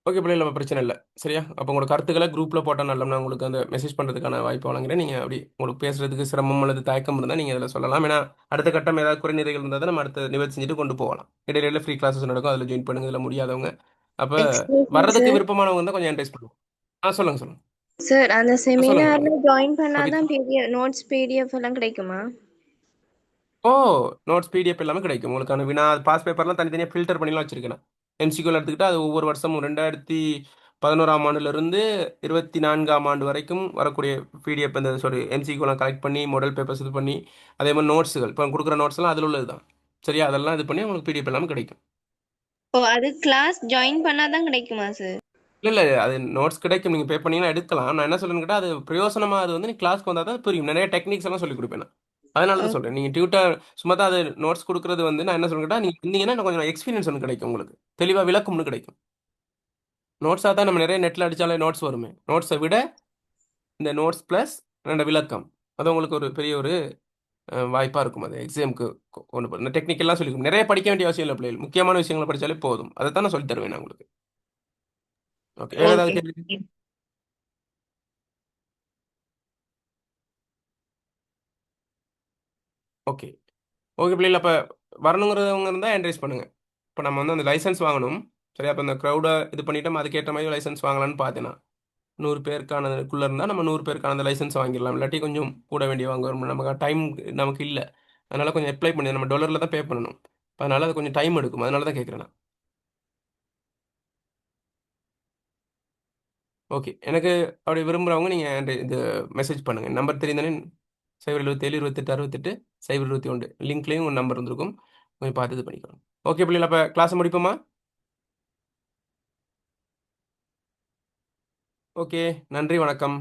ஓகே பிள்ளைகள், நம்ம பிரச்சனை இல்லை. சரியா? அப்போ உங்களோட கருத்துக்களை குரூப்பில் போட்டால் நல்ல, நான் உங்களுக்கு அந்த மெசேஜ் பண்ணுறதுக்கான வாய்ப்பு வழங்குறேன். நீங்கள் அப்படி உங்களுக்கு பேசுறதுக்கு சிரமம் அல்லது தயக்கம் இருந்தால் நீங்கள் அதில் சொல்லலாம். ஏன்னா அடுத்த கட்டம் ஏதாவது குறைநிறைகள் இருந்தால் தான் நம்ம அடுத்த நிவர்த்தி செஞ்சுட்டு கொண்டு போகலாம். இடையில ஃப்ரீ கிளாஸஸ் நடக்கும், அதில் ஜாயின் பண்ணுங்க. இதில் முடியாதவங்க அப்போ எக்ஸ்கியூஸ் மீ வர்றதுக்கு சார். விருப்பமானவங்க இருந்தால் கொஞ்சம் என்கரேஜ் பண்ணுவோம். சொல்லுங்க சொல்லுங்க. சார் அந்த சொல்லுங்க செமினார்ல ஜாயின் சொல்லுங்க. பண்ணாதான் நோட்ஸ் பிடிஎஃப் எல்லாம் கிடைக்குமா? ஓ, நோட்ஸ் பிடிஎஃப் எல்லாமே கிடைக்கும். உங்களுக்கான வினா பாஸ் பேப்பர்லாம் தனித்தனியாக ஃபில்டர் பண்ணிலாம் வச்சிருக்கேன். எம்சிக்யூவில் எடுத்துக்கிட்டால் அது ஒவ்வொரு வருஷமும் 2011ஆம் ஆண்டிலிருந்து 24ஆம் ஆண்டு வரைக்கும் வரக்கூடிய பிடிஎஃப், இந்த எம்சிக்யூலாம் கலெக்ட் பண்ணி மாடல் பேப்பர்ஸ் இது பண்ணி, அதே மாதிரி நோட்ஸுகள் இப்போ கொடுக்குற நோட்ஸ்லாம் அதில் உள்ளது தான். சரியா? அதெல்லாம் இது பண்ணி உங்களுக்கு பிடிஎஃப் எல்லாமே கிடைக்கும். ஓ, அது கிளாஸ் ஜாயின் பண்ணாதான் கிடைக்குமா சார்? இல்லை இல்லை, அது நோட்ஸ் கிடைக்கும். நீங்கள் பே பண்ணீங்கன்னா எடுக்கலாம். நான் என்ன சொல்லுன்னு கேட்டால், அது பிரயோசனமாக அது வந்து நீ கிளாஸ்க்கு வந்தால் தான் புரியும். நிறைய டெக்னிக்ஸ் எல்லாம் சொல்லிக் கொடுப்பேன் நான். அதனால தான் சொல்கிறேன். நீங்கள் டியூட்டர் சும்மா தான் அது நோட்ஸ் கொடுக்குறது வந்து, நான் என்ன சொல்லுன்னு கேட்டால், நீங்கள் இருந்தீங்கன்னா இன்னும் கொஞ்சம் எக்ஸ்பீரியன்ஸ் ஒன்று கிடைக்கும், உங்களுக்கு தெளிவாக விளக்கம்னு கிடைக்கும். நோட்ஸாக தான் நம்ம நிறைய நெட்டில் அடித்தாலே நோட்ஸ் வருமே. நோட்ஸை விட இந்த நோட்ஸ் ப்ளஸ் 2 விளக்கம், அது உங்களுக்கு ஒரு பெரிய ஒரு வாய்ப்பாக இருக்கும். அது எக்ஸாமுக்கு கொண்டு போகிற இந்த டெக்னிக்கெல்லாம் சொல்லிக் கொடுக்கும். நிறைய படிக்க வேண்டிய அவசியம் இல்லை பிள்ளைகள். முக்கியமான விஷயங்களை படித்தாலே போதும். அதை தான் நான் சொல்லித் தருவேன் நான் உங்களுக்கு. ஓகே, வேறு ஏதாவது ஓகே. கேள்வி? ஓகே ஓகே பிள்ளைகள், அப்போ வரணுங்கிறவங்க இருந்தால் என்கரேஜ் பண்ணுங்கள். இப்போ நம்ம வந்து அந்த லைசன்ஸ் வாங்கணும். சரி, அப்போ அந்த க்ரௌடை இது பண்ணிவிட்டு அதுக்கேற்ற மாதிரி லைசன்ஸ் வாங்கலான்னு பார்த்தேன்னா, 100 பேருக்கானதுக்குள்ளே இருந்தால் நம்ம 100 பேருக்கான அந்த லைசன்ஸ் வாங்கிடலாம். இல்லாட்டி கொஞ்சம் கூட வேண்டிய வாங்க வரும். நமக்கு டைம் நமக்கு இல்லை. அதனால் கொஞ்சம் அப்ளை பண்ணி நம்ம டாலரில் தான் பே பண்ணணும். அதனால் அது கொஞ்சம் டைம் எடுக்கும். அதனால தான் கேட்குறேன் நான். ஓகே, எனக்கு அப்படி விரும்புகிறவங்க நீங்கள் இது மெசேஜ் பண்ணுங்கள். நம்பர் தெரியுதானே? 077 28 68 021 லிங்க்லேயும் உங்கள் நம்பர் வந்திருக்கும். கொஞ்சம் பார்த்து இது பண்ணிக்கலாம். ஓகே பிள்ளைகள், அப்போ கிளாஸை முடிப்போமா? ஓகே, நன்றி, வணக்கம்.